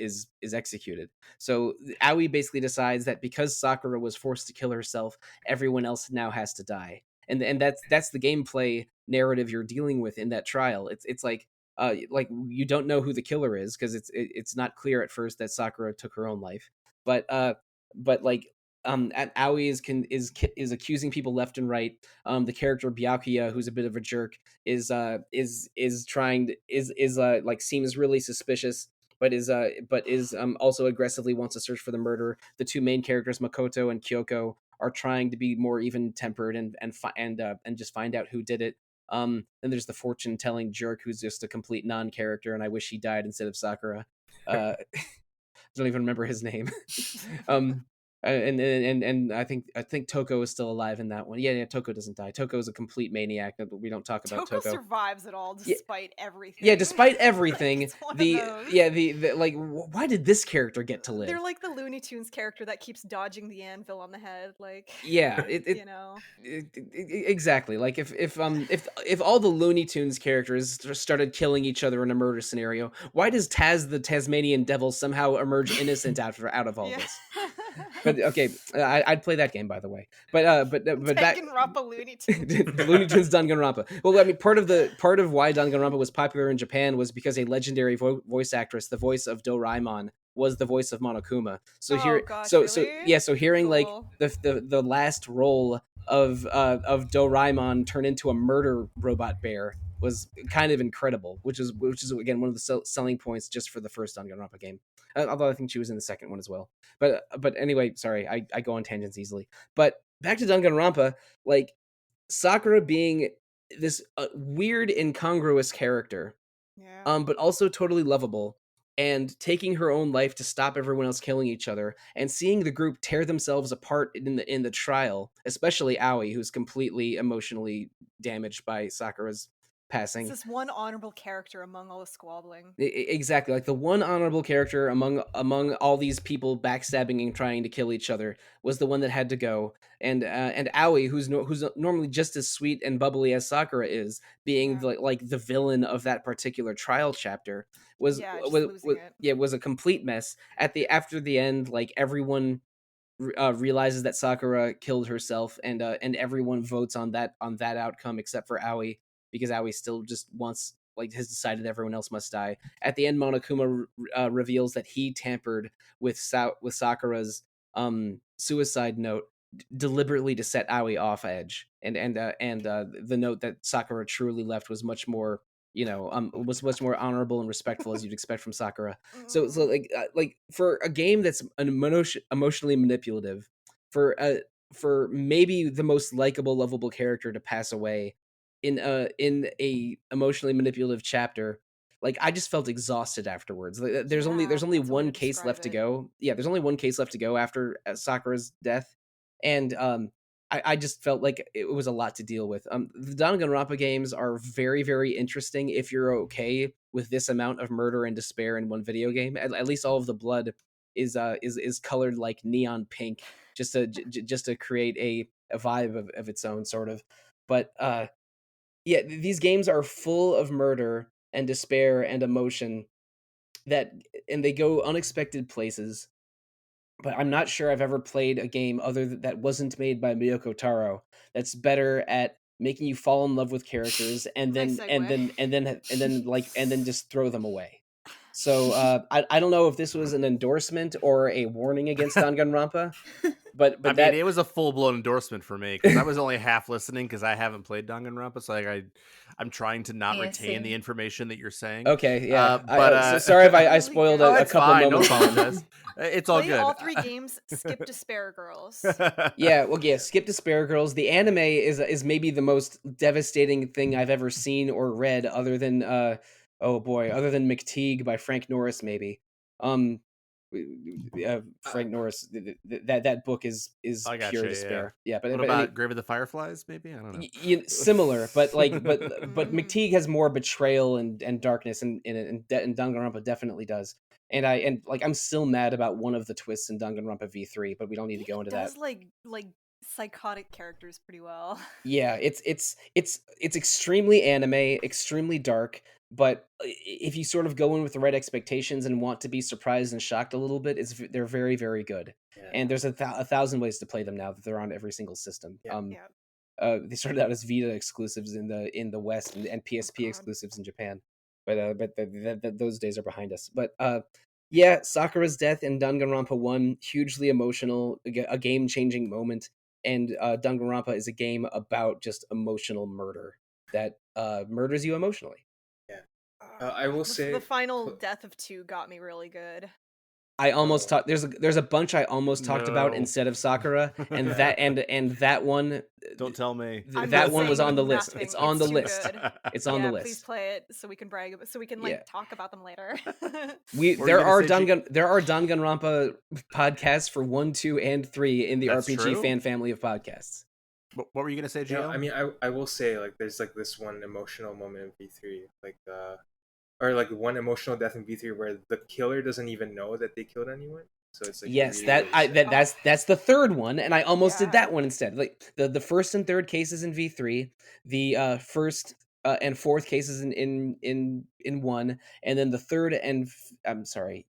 executed. So Aoi basically decides that because Sakura was forced to kill herself, everyone else now has to die. And that's the gameplay narrative you're dealing with in that trial. It's like you don't know who the killer is, because it's not clear at first that Sakura took her own life. But like Aoi is accusing people left and right. The character Byakuya, who's a bit of a jerk, is trying to, like seems really suspicious, but is also aggressively wants to search for the murder. The two main characters, Makoto and Kyoko, are trying to be more even tempered and just find out who did it. Then there's the fortune telling jerk who's just a complete non-character, and I wish he died instead of Sakura. I don't even remember his name. And I think Toko is still alive in that one. Yeah, Toko doesn't die. Toko is a complete maniac, but we don't talk about Toko Toko. survives it all Yeah, despite everything. yeah, despite Like, everything, it's one of the those. yeah the like why did this character get to live? They're like the Looney Tunes character that keeps dodging the anvil on the head. Like, Yeah, you know. exactly. Like if all the Looney Tunes characters started killing each other in a murder scenario, why does Taz the Tasmanian Devil somehow emerge innocent out of all Yeah. this? But okay, I'd play that game, by the way. But back Danganronpa Looney Tunes. Looney Tunes Danganronpa. Well, I mean, part of why Danganronpa was popular in Japan was because a legendary voice actress, the voice of Doraemon, was the voice of Monokuma. So Oh gosh, really? so hearing like Cool. the last role of Doraemon turn into a murder robot bear was kind of incredible, which is again one of the selling points just for the first Danganronpa game. Although I think she was in the second one as well. But anyway, sorry, I go on tangents easily. But back to Danganronpa, like Sakura being this weird incongruous character, Yeah. but also totally lovable, and taking her own life to stop everyone else killing each other, and seeing the group tear themselves apart in the trial, especially Aoi, who's completely emotionally damaged by Sakura's It's passing. this one honorable character among all the squabbling. Exactly, like the one honorable character among all these people backstabbing and trying to kill each other was the one that had to go, and Aoi, who's normally just as sweet and bubbly as Sakura is, being Yeah. like the villain of that particular trial chapter, Yeah, just losing it. was a complete mess. After the end, like everyone realizes that Sakura killed herself, and everyone votes on that outcome except for Aoi, because Aoi still just wants, like, has decided everyone else must die. At the end, Monokuma reveals that he tampered with Sakura's suicide note deliberately to set Aoi off edge, and the note that Sakura truly left was much more, was much more honorable and respectful, as you'd expect from Sakura. So like for a game that's emotionally manipulative, for for maybe the most likable, lovable character to pass away in a emotionally manipulative chapter, like I just felt exhausted afterwards. Like, there's only Yeah, that's a way one to case describe left to it. go. Yeah, there's only one case left to go after Sakura's death, and I just felt like it was a lot to deal with. The Danganronpa games are very, very interesting if you're okay with this amount of murder and despair in one video game. At least all of the blood is colored like neon pink, just to create a vibe of its own, sort of. But yeah, these games are full of murder and despair and emotion, and they go unexpected places. But I'm not sure I've ever played a game that wasn't made by Yoko Taro that's better at making you fall in love with characters and Nice then and segue. then and then and then just throw them away. So I don't know if this was an endorsement or a warning against Danganronpa, but I mean, that it was a full blown endorsement for me because I was only half listening because I haven't played Danganronpa, so I'm trying to not Yeah, retain the same. information that you're saying. okay, yeah. So But sorry if I Totally spoiled good. oh, a it's couple fine. Don't moments. apologize. It's all Play good. all 3 games, skip Despair Girls. Yeah, well, yeah. Skip Despair Girls. The anime is maybe the most devastating thing I've ever seen or read, other than oh boy, other than McTeague by Frank Norris, maybe. Um, Frank Norris. That book is I pure gotcha. Yeah. despair. Yeah, What but any about Grave of the Fireflies? Maybe I don't know. similar, but like but Mm. McTeague has more betrayal and darkness in it, and Danganronpa definitely does. And like I'm still mad about one of the twists in Danganronpa V3, but we don't need to He go into that. does like psychotic characters pretty well. Yeah, it's extremely anime, extremely dark, but if you sort of go in with the right expectations and want to be surprised and shocked a little bit, they're very, very good. Yeah. And there's a thousand ways to play them now that they're on every single system. Yeah. Yeah. They started out as Vita exclusives in the West, and PSP God. exclusives in Japan, but those days are behind us. But yeah, Sakura's death in Danganronpa 1, hugely emotional, a game changing moment. And Danganronpa is a game about just emotional murder that murders you emotionally. Yeah. I will The say, final death of 2 got me really good. I almost Oh. talked. There's a bunch I almost talked about No. instead of Sakura, and Yeah. that one, Don't tell me. I'm that not one was saying on the list. nothing. It's on It's the too list. good. It's on the Yeah, please list. play it so we can brag about, so we can Yeah. talk about them later. What were you gonna say, G? There are Danganronpa podcasts for 1, 2, and 3 in the That's RPG true. fan family of podcasts. What were you gonna say, You know, Gio? I mean, I will say, like, there's like this one emotional moment in V3, like or like one emotional death in V3 where the killer doesn't even know that they killed anyone. So it's like Yes, really, really sad. that's the third one, and I almost did Yeah. that one instead. Like the first and third cases in V3, the first and fourth cases in one, and then the third and I'm sorry,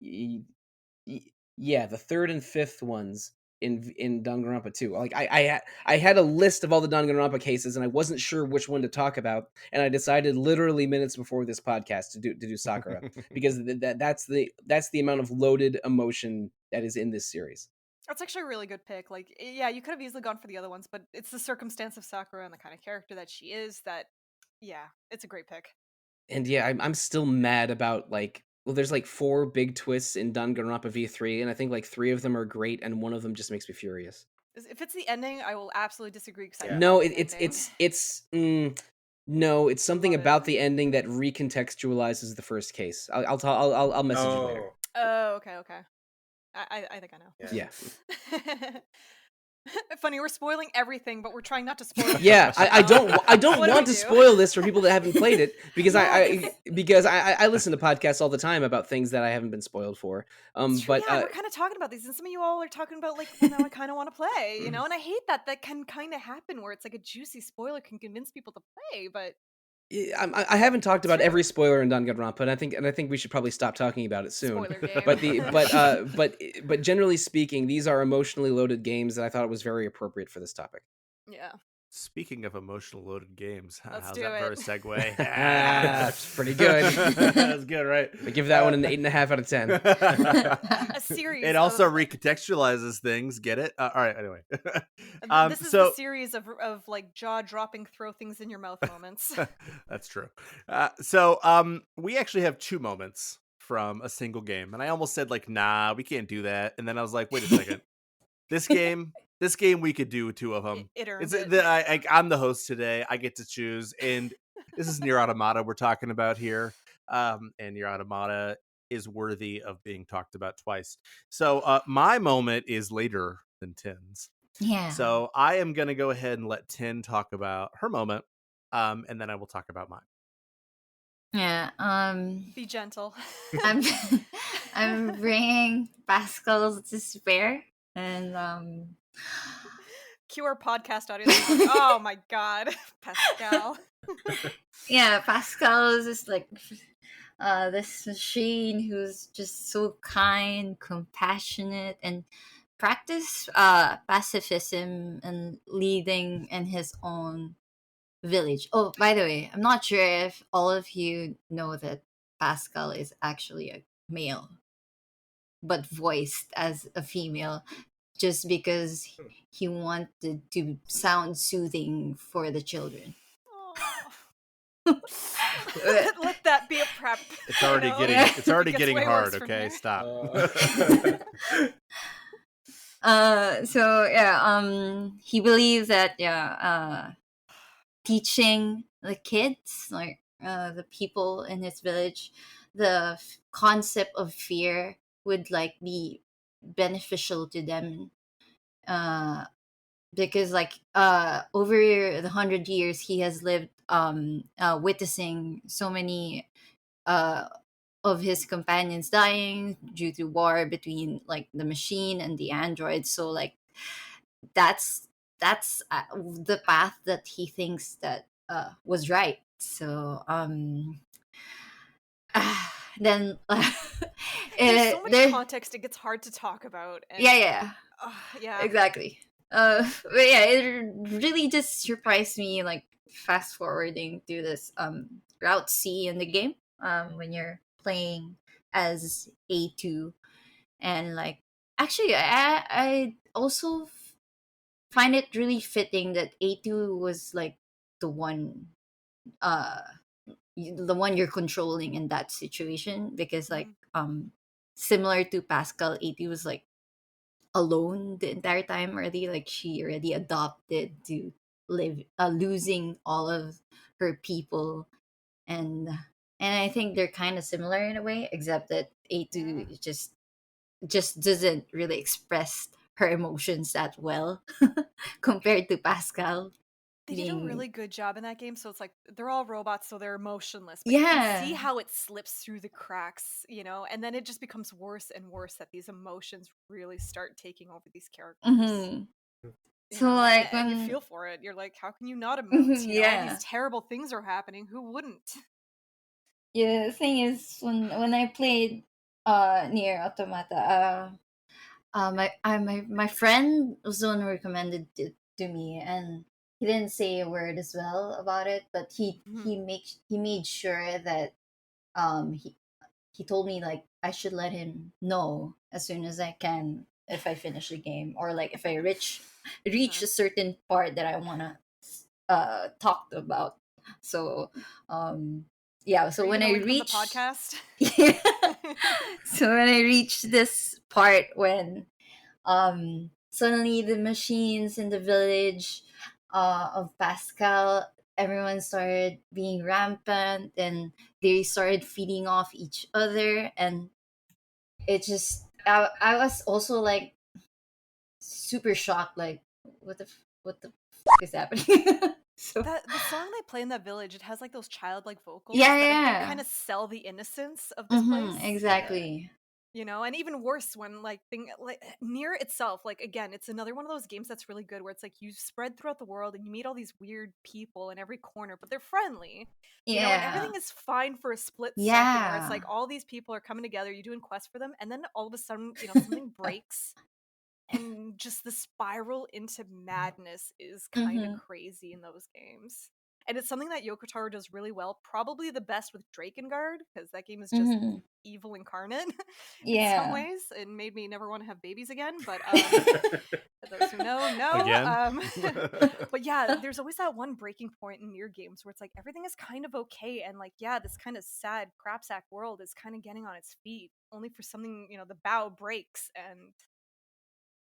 yeah, the third and fifth ones in Danganronpa 2. Like I had a list of all the Danganronpa cases, and I wasn't sure which one to talk about, and I decided literally minutes before this podcast to do Sakura because that's the amount of loaded emotion that is in this series. That's actually a really good pick. Like, yeah, you could have easily gone for the other ones, but it's the circumstance of Sakura and the kind of character that she is that, yeah, it's a great pick. And yeah, I'm still mad about like. Well, there's like 4 big twists in Danganronpa V3, and I think like 3 of them are great, and one of them just makes me furious. If it's the ending, I will absolutely disagree because I Yeah. No, love the ending. no, it's something love it. about the ending that recontextualizes the first case. I'll message you later. Oh, okay. I think I know. Yeah. Funny, we're spoiling everything, but we're trying not to spoil it. Yeah, I don't What do want we to do? spoil this for people that haven't played it because Yeah, because I listen to podcasts all the time about things that I haven't been spoiled for. It's true, But yeah, we're kind of talking about these, and some of you all are talking about like, well, now I kind of want to play, you know, and I hate that can kind of happen where it's like a juicy spoiler can convince people to play, but I haven't talked about True. every spoiler in Danganronpa, and I think we should probably stop talking about it soon. spoiler game. But generally speaking, these are emotionally loaded games, and I thought it was very appropriate for this topic. Yeah. Speaking of emotional loaded games, Let's how's do that for a it. segue? It's pretty good. That's good, right? I give that one an 8.5 out of 10. A series. It also of, recontextualizes things. Get it? All right. Anyway, this is so the series of like jaw dropping, throw things in your mouth moments. that's true. We actually have 2 moments from a single game, and I almost said like, nah, we can't do that, and then I was like, wait a second, this game we could do 2 of them. It earns It's it. I'm the host today. I get to choose, and this is NieR Automata we're talking about here. And NieR Automata is worthy of being talked about twice. So my moment is later than Tin's. Yeah. So I am gonna go ahead and let Tin talk about her moment, and then I will talk about mine. Yeah. Be gentle. I'm I'm bringing Pascal's Despair, and QR podcast audience. Oh my god, Pascal. yeah, Pascal is just like this machine who's just so kind, compassionate, and practice pacifism and leading in his own village. Oh, by the way, I'm not sure if all of you know that Pascal is actually a male, but voiced as a female just because he wanted to sound soothing for the children. Let that be a prep. It's already you know? getting Yeah. it's already It gets getting way hard. worse from Okay, here. stop. So yeah, he believes that teaching the kids, like the people in his village, the concept of fear would like be beneficial to them, because like over the 100 years he has lived witnessing so many uh of his companions dying due to war between like the machine and the android. So like that's the path that he thinks that was right. So then There's so much there, context; it gets hard to talk about. And, yeah, yeah. exactly. But yeah, it really just surprised me, like fast forwarding to this route C in the game, when you're playing as A2, and like actually I also find it really fitting that A2 was like the one the one you're controlling in that situation, because like Mhm. similar to Pascal, 80 was like alone the entire time already. Like she already adopted to live, losing all of her people, and I think they're kind of similar in a way, except that Yeah. A2 just doesn't really express her emotions that well compared to Pascal They did a being. really good job in that game, so it's like they're all robots, so they're emotionless, but you can see Yeah. how it slips through the cracks, and then it just becomes worse and worse that these emotions really start taking over these characters. Hmm. You So know, like and you when. feel for it. You're like, how can you not emote? Mhm, All these yeah. terrible things are happening. Who wouldn't? Yeah, the thing is, when I played near Automata, my friend was the one who recommended it to me, and he didn't say a word as well about it, but Mhm. he made sure that um he he told me like I should let him know as soon as I can if I finish the game, or like if I reach Uh-huh. a certain part that I wanna talk about. So um yeah, Are so you when gonna I link them the reach. podcast? Yeah. So when I reached this part when suddenly the machines in the village of Pascal, everyone started being rampant, and they started feeding off each other, and it just I was also like super shocked, like what the is happening. So The song they play in that village, it has like those childlike vocals yeah, that I think yeah. kind of sell the innocence of this Mm-hmm, place. exactly. And even worse when like near itself, like again, it's another one of those games that's really good where it's like you spread throughout the world and you meet all these weird people in every corner, but they're friendly. And Yeah. everything is fine for a split second where it's Yeah. like all these people are coming together, you're doing quests for them, and then all of a sudden, something breaks, and just the spiral into madness is kind of Mm-hmm. crazy in those games. And it's something that Yoko Taro does really well, probably the best with Drakengard, because that game is just Mm-hmm. evil incarnate in some Yeah. ways and made me never want to have babies again. But for those who know, no. Again? But yeah, there's always that one breaking point in near games where it's like everything is kind of okay, and like yeah, this kind of sad crapsack world is kind of getting on its feet, only for something, the bow breaks and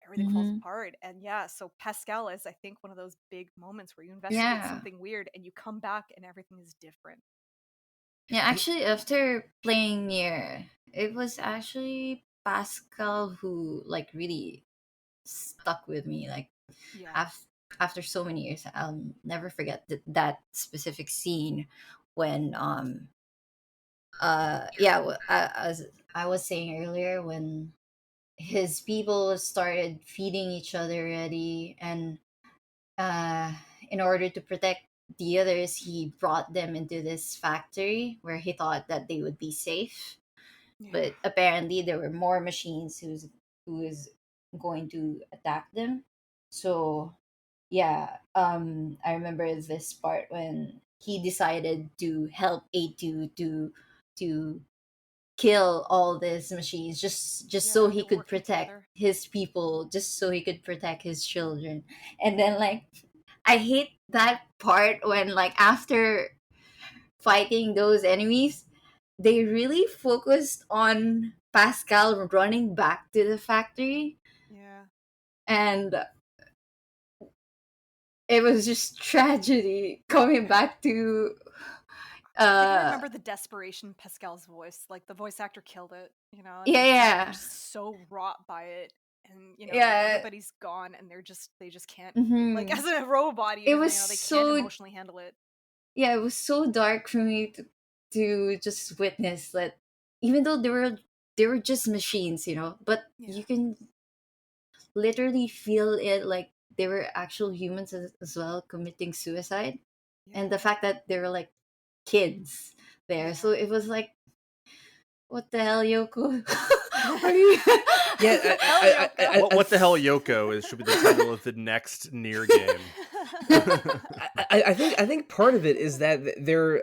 everything falls Mm-hmm. apart. And yeah, so Pascal is, I think, one of those big moments where you investigate Yeah. something weird and you come back and everything is different. Yeah, actually, after playing near, it was actually Pascal who like really stuck with me. Like Yeah. after so many years, I'll never forget that specific scene when yeah, as I was saying earlier, when his people started feeding each other already, and uh, in order to protect the others, he brought them into this factory where he thought that they would be safe. Yeah. But apparently, there were more machines who was going to attack them. So yeah, I remember this part when he decided to help A2 to kill all these machines, just so Yeah, he they're could working protect together. his people, just so he could protect his children. And then like I hate that part when like after fighting those enemies, they really focused on Pascal running back to the factory, Yeah. and it was just tragedy coming back to I can uh remember the desperation in Pascal's voice. Like the voice actor killed it, and yeah, it's yeah, just so wrought by it. And yeah. everybody's gone, and they just can't, like, Hmm. as a robot It even, was they can't so, emotionally handle it. yeah, it was so dark for me to just witness that, even though they were just machines, but Yeah. you can literally feel it, like they were actual humans as well, committing suicide. And the Yeah. fact that they were like kids there, so Yeah. it was like, what the hell, Yoko? Are you? Yeah, Hell, Yoko. What the hell, Yoko is should be the title of the next near game. I think part of it is that they're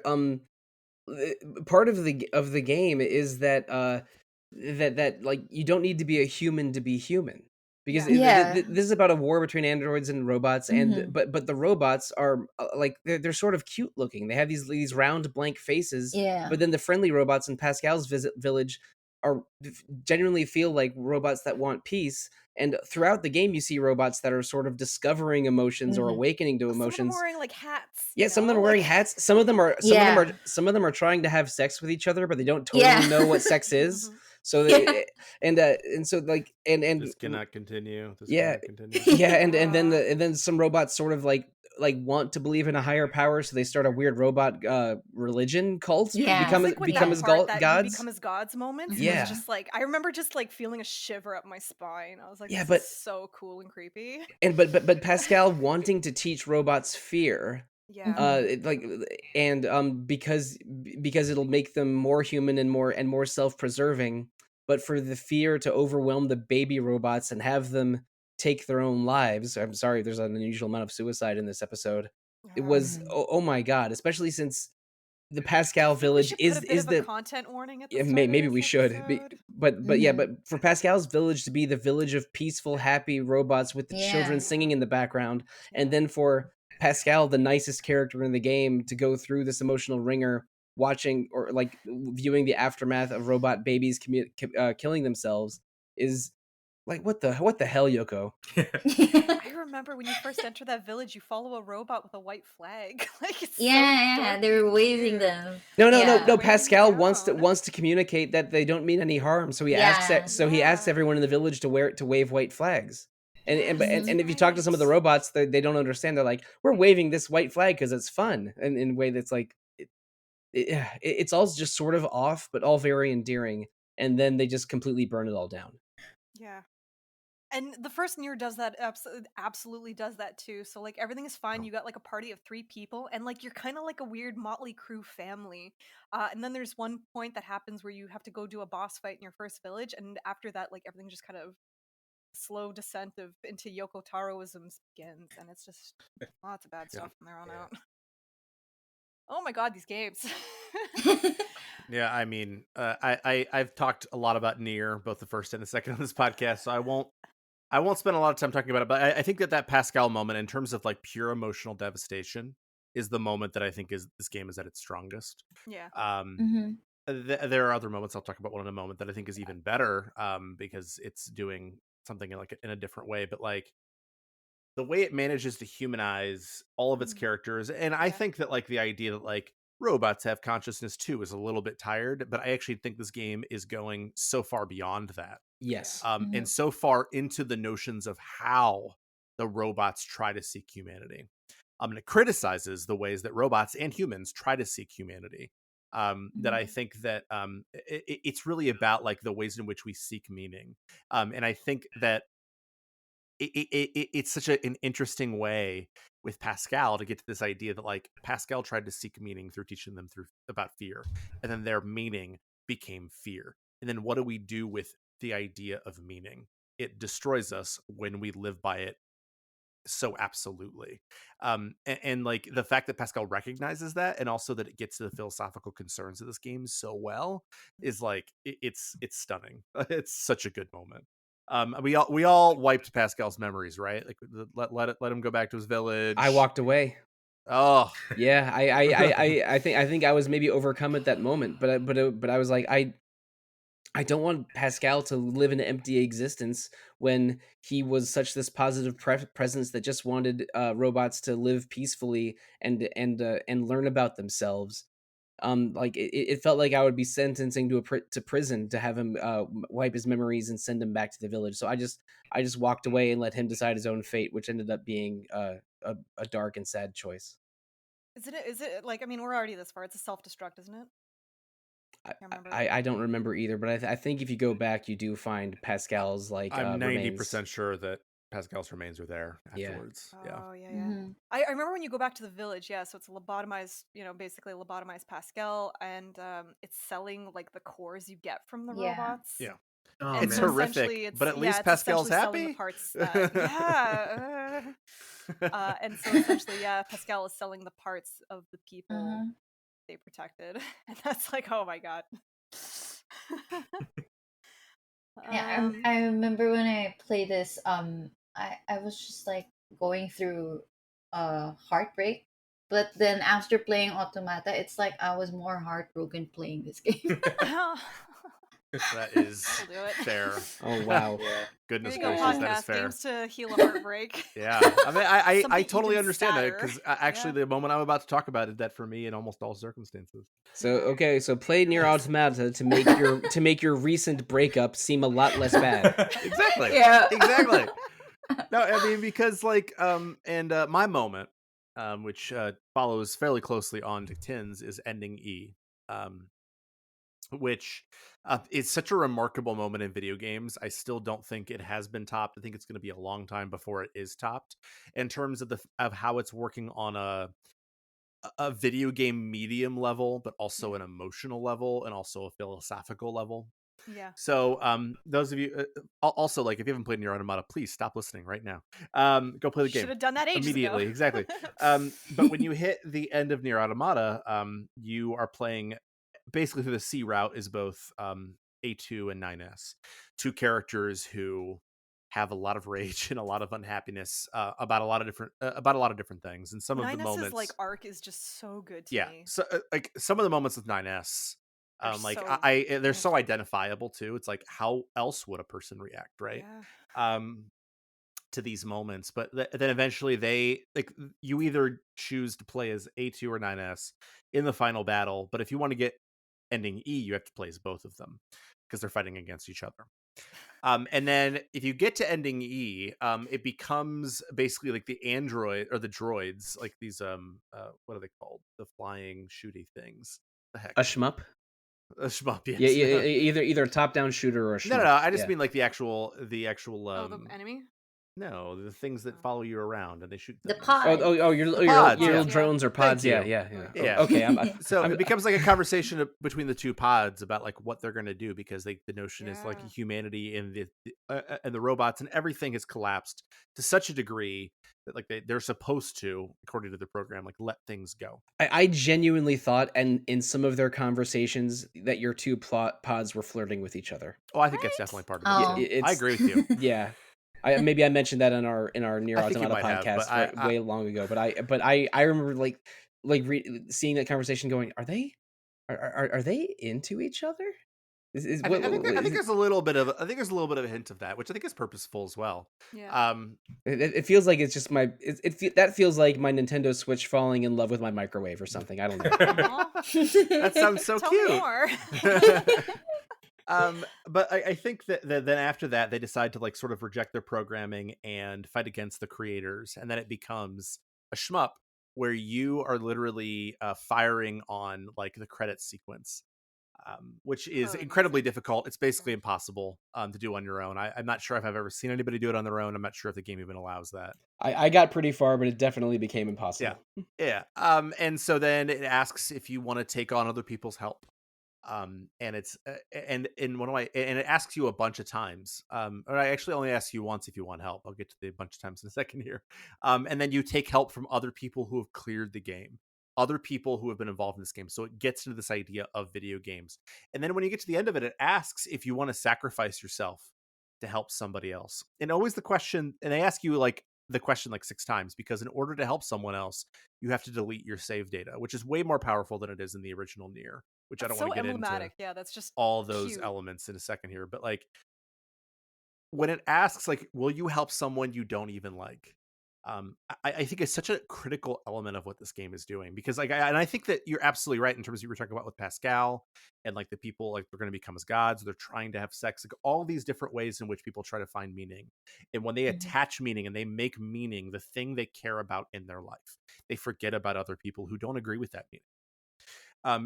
part of the game is that that like you don't need to be a human to be human. because Yeah. this is about a war between androids and robots, and Mhm. but the robots are like they're sort of cute looking. They have these round blank faces, Yeah. but then the friendly robots in Pascal's village are genuinely feel like robots that want peace. And throughout the game, you see robots that are sort of discovering emotions or Mhm. awakening to Some of them are emotions. wearing like hats. Yeah, you some of them know? are wearing Like- hats. Some of them are Yeah. some of them are trying to have sex with each other, but they don't totally Yeah. know what sex is. Mhm. So Yeah. they, and so like and This cannot continue. This yeah, cannot continue. yeah, and then Uh, and then some robots sort of like want to believe in a higher power, so they start a weird robot religion cult, Yeah. It's like with become that as part that you gods. become as gods moments was Yeah, just like I remember just like feeling a shiver up my spine. I was like, yeah, this is but so cool and creepy. and but Pascal wanting to teach robots fear, Yeah. Mhm. like and because it'll make them more human and more self-preserving, but for the fear to overwhelm the baby robots and have them take their own lives. I'm sorry, there's an unusual amount of suicide in this episode. It was Mhm. oh my god, especially since the Do you Pascal think we village should put a bit is of a the content warning at the yeah, start of maybe this we should episode? but yeah, Mhm. but for Pascal's village to be the village of peaceful happy robots with the children Yeah. singing in the background, and Yeah. then for Pascal, the nicest character in the game, to go through this emotional ringer watching or like viewing the aftermath of robot babies killing themselves is like what the hell, Yoko? I remember when you first enter that village, you follow a robot with a white flag. Like it's so Yeah, they dorky were and waving cute. them. No, Yeah. Waving you Pascal wants down. to communicate that they don't mean any harm, so Yeah. he asks Yeah. everyone in the village to wave white flags. And Yes, that's Mhm. and if you talk to some of the right. robots, they don't understand. They're like, "We're waving this white flag because it's fun," and in a way that's like it's all just sort of off, but all very endearing. And then they just completely burn it all down. Yeah. And the first NieR does that absolutely does that too. So like everything is fine. Oh. You got like a party of 3 people and like you're kind of like a weird motley crew family. And then there's one point that happens where you have to go do a boss fight in your first village and after that like everything just kind of slow descent of into Yoko Taroisms begins and it's just lots of bad Yeah. stuff from there on Yeah. out. Oh my god, these games. Yeah, I mean, I've talked a lot about NieR, both the first and the second on this podcast, so I won't spend a lot of time talking about it. But I think that Pascal moment, in terms of like pure emotional devastation, is the moment that I think is this game is at its strongest. Yeah. Mhm. There are other moments I'll talk about one in a moment that I think is even better, because it's doing something in a different way. But like the way it manages to humanize all of its Mhm. characters, and I Yeah. think that like the idea that like robots have consciousness too is a little bit tired, but I actually think this game is going so far beyond that, Yes. and Mhm. so far into the notions of how the robots try to seek humanity. And it criticizes the ways that robots and humans try to seek humanity. That I Mhm. think that it's really about like the ways in which we seek meaning, and I think that it's such an interesting way with Pascal to get to this idea that like Pascal tried to seek meaning through teaching them through about fear, and then their meaning became fear. And then what do we do with the idea of meaning? It destroys us when we live by it so absolutely. And like the fact that Pascal recognizes that, and also that it gets to the philosophical concerns of this game so well, is like it's stunning. It's such a good moment. We all wiped Pascal's memories, right? Like let him go back to his I village. walked away. Oh. Yeah, I think I was maybe overcome at that moment, but I was like, I don't want Pascal to live an empty existence when he was such this positive presence that just wanted robots to live peacefully and learn about themselves. Like it felt like I would be sentencing to prison to have him wipe his memories and send him back to the village. So I just walked away and let him decide his own fate, which ended up being a dark and sad choice. Is it like I mean we're already this far. It's a self-destruct, isn't it? I, I remember. I don't remember either, but I think if you go back, you do find Pascal's like I'm remains. 90% sure that Pascal's remains are there Yeah. afterwards. Yeah. Oh yeah, yeah. Mhm. I remember when you go back to the village. Yeah, so it's a lobotomized, basically a lobotomized Pascal, and it's selling like the cores you get from the Yeah. robots. Yeah. Oh And It's so man. horrific, essentially, but it's at yeah, least it's Pascal's essentially selling the happy. parts. Yeah. And so essentially, yeah, Pascal is selling the parts of the people Mhm. they protected, and that's like, oh my god. Yeah, I remember when I played this, I was just like going through heartbreak. But then after playing Automata, it's like I was more heartbroken playing this game. That is I'll do it. fair. Oh wow. Yeah. Here Goodness you go, gracious, that is podcast fair. games to heal a heartbreak. Yeah, I mean, I Something totally even understand that sadder. because actually, Yeah. the moment I'm about to talk about is that for me in almost all circumstances. So okay, so play NieR Automata to make your recent breakup seem a lot less bad. Exactly. Yeah. Exactly. No, I mean because like and my moment, which follows fairly closely on to Tin's, is ending E, which is such a remarkable moment in video games. I still don't think it has been topped. I think it's going to be a long time before it is topped in terms of of how it's working on a video game medium level, but also an emotional level and also a philosophical level. Yeah. So, those of you also like if you haven't played NieR Automata, please stop listening right now. Go play the game Should have done that ages immediately. ago. Exactly. But when you hit the end of NieR Automata, you are playing basically through the C route is both A2 and 9S, two characters who have a lot of rage and a lot of unhappiness about a lot of different things, and some of the 9S's like moments, arc is just so good to yeah. me. So like some of the moments with 9S, They're like so they're so identifiable too. It's like how else would a person react, right? yeah. Um, to these moments, but then eventually they like you either choose to play as A2 or 9S in the final battle, but if you want to get ending E, you have to play as both of them because they're fighting against each other. And then if you get to ending E, it becomes basically like the android or the droids, like these what are they called? The flying shooty things. The heck? A shmup. A shmup, Yeah, yes. yeah, either a top down shooter or a No, shmup. I just Yeah. mean like the actual Oh, the enemy? no, the things that follow you around and they shoot The things. pod. The pods, your yeah. little drones or Thank pods. you. Yeah. Yeah. Okay, So I'm it becomes like a conversation between the two pods about like what they're going to do because the notion is like Yeah. humanity and the robots and everything has collapsed to such a degree that like they're supposed to, according to the program, like let things go. I genuinely thought, and in some of their conversations, that your two plot pods were flirting with each other. Oh, I think that's What? definitely part of it Oh. too. I agree with you. Yeah. Maybe I mentioned that in our NieR I think you Automata might have, but podcast way long ago, but I remember seeing that conversation going, are they into each other? I think there's a little bit of a hint of that, which I think is purposeful as well. Yeah. It feels like it's just that feels like my Nintendo Switch falling in love with my microwave or something. I don't know. Aw. That sounds so Tell me cute. more. But I think that then after that they decide to like sort of reject their programming and fight against the creators, and then it becomes a shmup where you are literally firing on like the credits sequence, which is Oh, incredibly amazing. difficult. It's basically impossible to do on your own. I'm not sure if I've ever seen anybody do it on their own. I'm not sure if the game even allows that. I got pretty far, but it definitely became impossible. Yeah. And so then it asks if you want to take on other people's help. And it's and in one of my and it asks you a bunch of times. Or I actually only ask you once if you want help. I'll get to the bunch of times in a second here. And then you take help from other people who have cleared the game, other people who have been involved in this game. So it gets into this idea of video games. And then when you get to the end of it, it asks if you want to sacrifice yourself to help somebody else. And always the question, and they ask you like the question like 6 times because in order to help someone else, you have to delete your save data, which is way more powerful than it is in the original NieR, which I That's don't want so to get into emblematic. Yeah, that's just all those cute. elements in a second here, but like when it asks like will you help someone you don't even like, I think it's such a critical element of what this game is doing because like and I think that you're absolutely right in terms of you were talking about with Pascal and like the people like they're going to become as gods, they're trying to have sex, like all these different ways in which people try to find meaning, and when they attach meaning and they make meaning the thing they care about in their life, they forget about other people who don't agree with that meaning.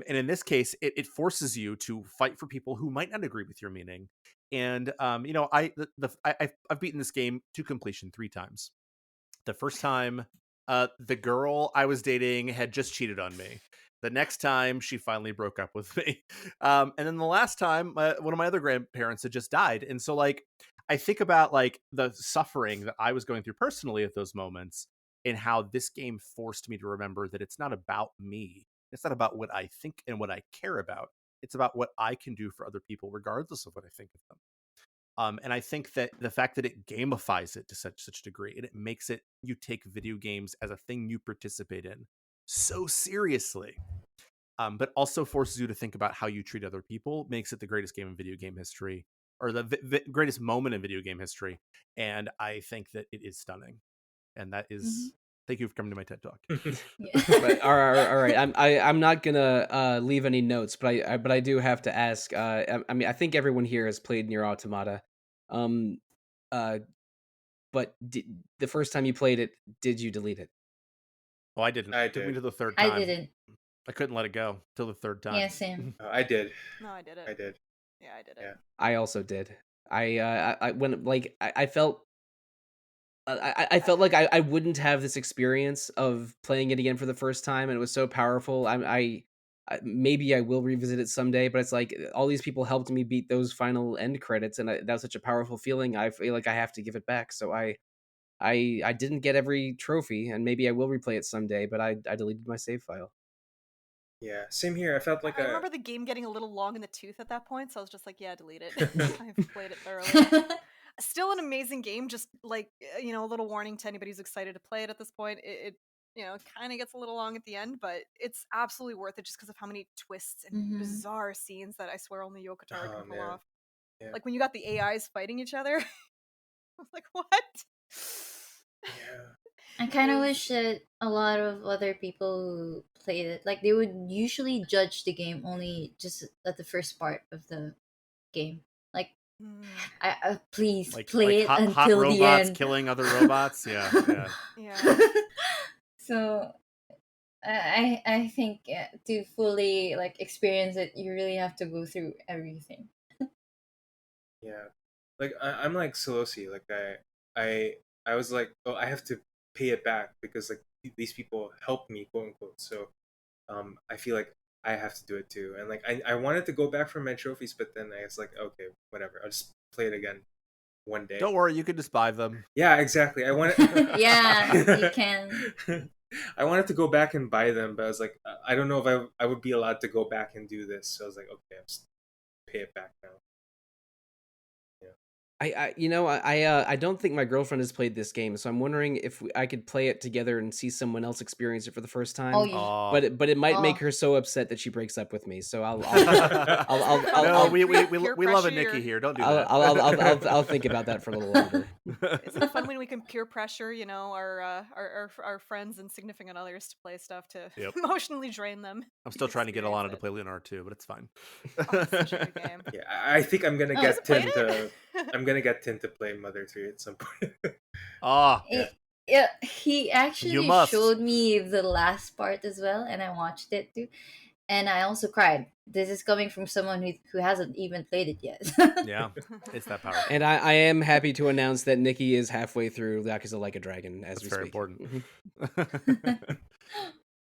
And in this case, it forces you to fight for people who might not agree with your meaning. And I've beaten this game to completion 3 times. The first time, the girl I was dating had just cheated on me. The next time, she finally broke up with me. And then the last time, one of my other grandparents had just died. And so, like, I think about like the suffering that I was going through personally at those moments, and how this game forced me to remember that it's not about me. It's not about what I think and what I care about. It's about what I can do for other people, regardless of what I think of them. And I think that the fact that it gamifies it to such a degree, and it makes it, you take video games as a thing you participate in so seriously, but also forces you to think about how you treat other people, makes it the greatest game in video game history, or the greatest moment in video game history. And I think that it is stunning. And that is, thank you for coming to my TED Talk. But all right, I'm not gonna leave any notes, but I do have to ask. I mean, I think everyone here has played NieR Automata. But the first time you played it, did you delete it? Oh, I didn't. I It took me did. to the third time. I didn't. I couldn't let it go till the third time. Yeah, same. I did. No, I did it. I did. Yeah, I did it. Yeah. I also did. I when like I felt. I felt like I wouldn't have this experience of playing it again for the first time, and it was so powerful. I maybe I will revisit it someday, but it's like all these people helped me beat those final end credits, and that was such a powerful feeling. I feel like I have to give it back. So I didn't get every trophy, and maybe I will replay it someday. But I deleted my save file. Yeah, same here. I felt like I remember the game getting a little long in the tooth at that point, so I was just like, yeah, delete it. I've played it thoroughly. Still an amazing game, just like, a little warning to anybody who's excited to play it at this point. It kind of gets a little long at the end, but it's absolutely worth it just because of how many twists and bizarre scenes that I swear only Yoko Taro can pull off. Yeah. Like when you got the AIs fighting each other. I was like, what? Yeah. I kind of wish that a lot of other people who played it, like they would usually judge the game only just at the first part of the game. Like, please Like play it hot until the robots end. killing other robots. Yeah. So I think to fully like experience it, you really have to go through everything. Yeah. Like I'm like Sollosi. Like I was like, oh, I have to pay it back because like these people helped me, quote unquote. So I feel like I have to do it too. And like I wanted to go back for my trophies, but then I was like, okay, whatever. I'll just play it again one day. Don't worry, you can just buy them. Yeah, exactly. I wanted. Yeah, you can. I wanted to go back and buy them, but I was like, I don't know if I would be allowed to go back and do this. So I was like, okay, I'll just pay it back now. I don't think my girlfriend has played this game, so I'm wondering if I could play it together and see someone else experience it for the first time. Oh, you. Aw. But it might make Oh. her so upset that she breaks up with me. So No, I'll we Peer love a pressure Nikki your- here. Don't do that. I'll think about that for a little longer. Isn't it fun when we can peer pressure, our friends and significant others to play stuff to Yep. emotionally drain them? I'm still trying to get Alana to Experience play Leonard too, but it's fine. Oh, it's such a good game. Yeah, I think I'm gonna Oh, get has it played Tim it? to. I'm gonna get Tim to play Mother 3 at some point. Ah, Yeah, he actually must. showed me the last part as well, and I watched it too. And I also cried. This is coming from someone who hasn't even played it yet. yeah, it's that powerful. And I am happy to announce that Nikki is halfway through Yakuza Like a Dragon as That's we very speak. important.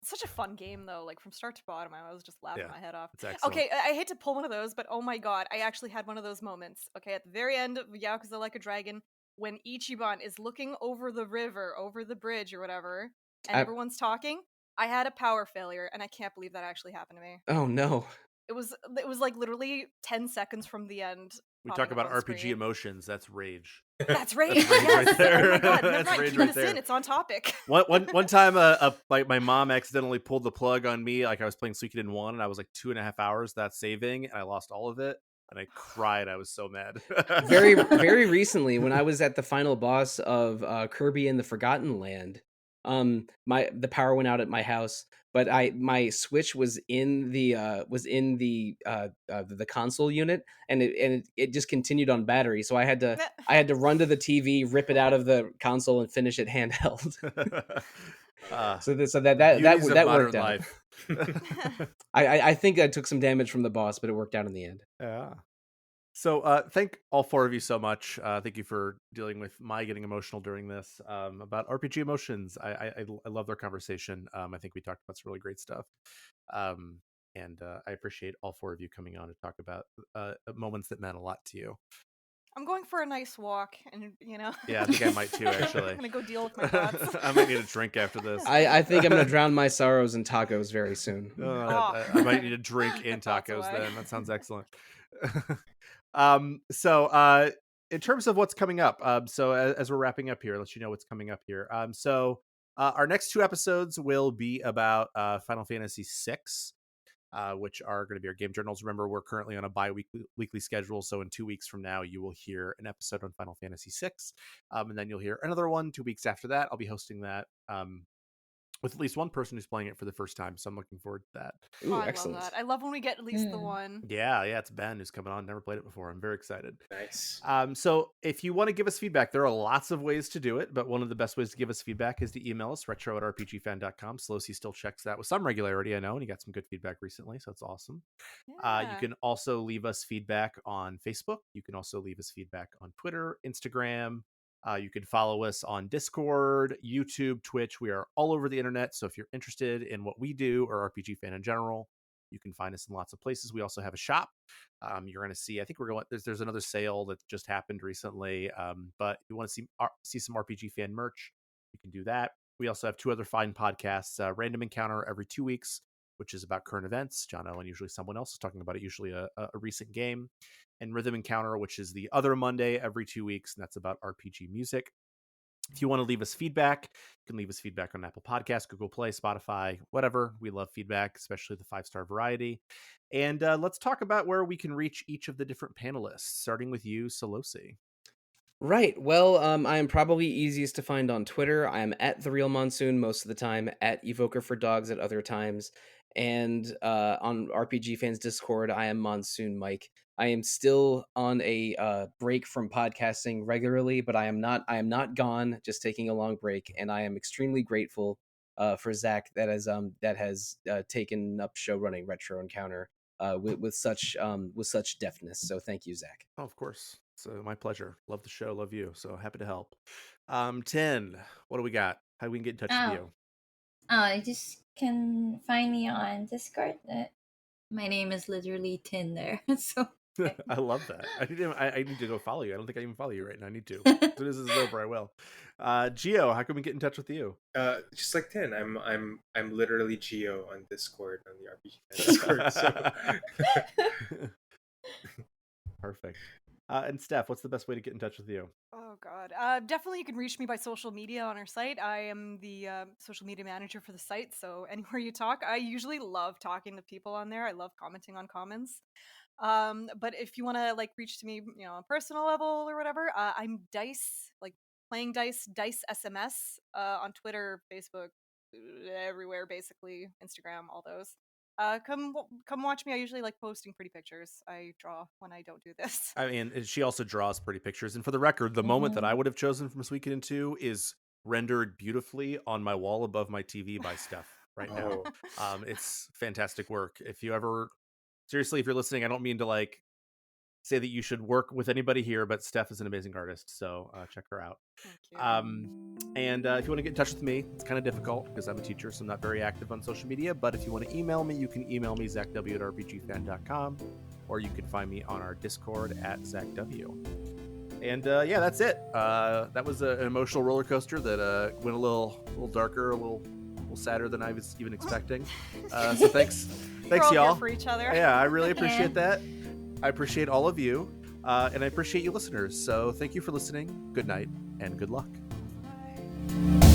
It's such a fun game though, like from start to bottom. I was just laughing Yeah, my head off. It's excellent. Okay, I hate to pull one of those, but oh my god, I actually had one of those moments. Okay, at the very end of Yakuza Like a Dragon, when Ichiban is looking over the river, over the bridge or whatever, and everyone's talking, I had a power failure, and I can't believe that actually happened to me. Oh no. It was like literally 10 seconds from the end. We popping talk about up on RPG screen. emotions. That's rage. That's rage. That's rage Yes. right there. Oh my god, never That's mind. rage Keep right this there. in. It's on topic. One time, my mom accidentally pulled the plug on me. Like I was playing Suikoden 1, and I was like 2.5 hours that saving, and I lost all of it, and I cried. I was so mad. Very recently, when I was at the final boss of Kirby and the Forgotten Land, the power went out at my house, but my Switch was in the console unit, and it just continued on battery. So I had to run to the TV, rip it out of the console, and finish it handheld. So that worked out. Life. I think I took some damage from the boss, but it worked out in the end. Yeah. So thank all four of you so much. Thank you for dealing with my getting emotional during this about RPG emotions. I love their conversation. I think we talked about some really great stuff. And I appreciate all four of you coming on to talk about moments that meant a lot to you. I'm going for a nice walk, and Yeah, I think I might too, actually. I'm gonna go deal with my thoughts. I might need a drink after this. I think I'm gonna drown my sorrows in tacos very soon. I might need a drink in Thoughts tacos away. then. That sounds excellent. in terms of what's coming up, so as we're wrapping up here, I'll let you know what's coming up here. Our next 2 episodes will be about Final Fantasy VI, which are going to be our game journals. Remember, we're currently on a bi-weekly schedule, so in 2 weeks from now, you will hear an episode on Final Fantasy VI, and then you'll hear another one 2 weeks after that. I'll be hosting that with at least one person who's playing it for the first time, so I'm looking forward to that. Oh, Ooh, I excellent. love that. I love when we get at least the one. Yeah, it's Ben who's coming on. Never played it before. I'm very excited. Nice. So if you want to give us feedback, there are lots of ways to do it, but one of the best ways to give us feedback is to email us, retro@rpgfan.com. Sollosi still checks that with some regularity, I know, and he got some good feedback recently, so it's awesome. Yeah. You can also leave us feedback on Facebook. You can also leave us feedback on Twitter, Instagram. You can follow us on Discord, YouTube, Twitch. We are all over the internet, so if you're interested in what we do or RPG Fan in general, you can find us in lots of places. We also have a shop. You're going to see, I think there's another sale that just happened recently. But if you want to see some RPG Fan merch, you can do that. We also have 2 other fine podcasts, Random Encounter every 2 weeks, which is about current events. John O and usually someone else is talking about it, usually a recent game. And Rhythm Encounter, which is the other Monday every 2 weeks, and that's about RPG music. If you want to leave us feedback, you can leave us feedback on Apple Podcasts, Google Play, Spotify, whatever. We love feedback, especially the 5-star variety. And let's talk about where we can reach each of the different panelists, starting with you, Sollosi. Right. Well, I am probably easiest to find on Twitter. I am at The Real Monsoon most of the time, at Evoker for Dogs at other times. And on RPG Fans Discord, I am Monsoon Mike. I am still on a break from podcasting regularly, but I am not gone, just taking a long break. And I am extremely grateful for Zach that has taken up show running Retro Encounter with such deftness. So thank you, Zach. Oh, of course. It's my pleasure. Love the show. Love you. So happy to help. 10, what do we got? How we can get in touch with you? You just can find me on Discord. My name is literally Tin there. So I love that. I need to go follow you. I don't think I even follow you right now. I need to. As soon as this is over, I will. Gio, how can we get in touch with you? Just like 10, I'm literally Geo on Discord, on the RPG Discord. So Perfect. And Steph, what's the best way to get in touch with you? Oh God. Definitely you can reach me by social media on our site. I am the social media manager for the site, so anywhere you talk, I usually love talking to people on there. I love commenting on comments. But if you want to like reach to me, on a personal level or whatever, I'm Dice, like playing Dice SMS on Twitter, Facebook, everywhere basically, Instagram, all those. Come watch me. I usually like posting pretty pictures. I draw when I don't do this. I mean, she also draws pretty pictures. And for the record, the moment that I would have chosen from Suikoden II is rendered beautifully on my wall above my TV by Steph right now. It's fantastic work. If you're listening, I don't mean to like say that you should work with anybody here, but Steph is an amazing artist, so check her out. Thank you. And if you want to get in touch with me, it's kind of difficult because I'm a teacher, so I'm not very active on social media. But if you want to email me, you can email me, zachw@rpgfan.com, or you can find me on our Discord at zachw. And that's it. That was an emotional roller coaster that went a little darker, a little sadder than I was even expecting. So thanks We're all y'all here for each other. Yeah, I really appreciate that. I appreciate all of you, and I appreciate you listeners. So thank you for listening. Good night and good luck. Bye.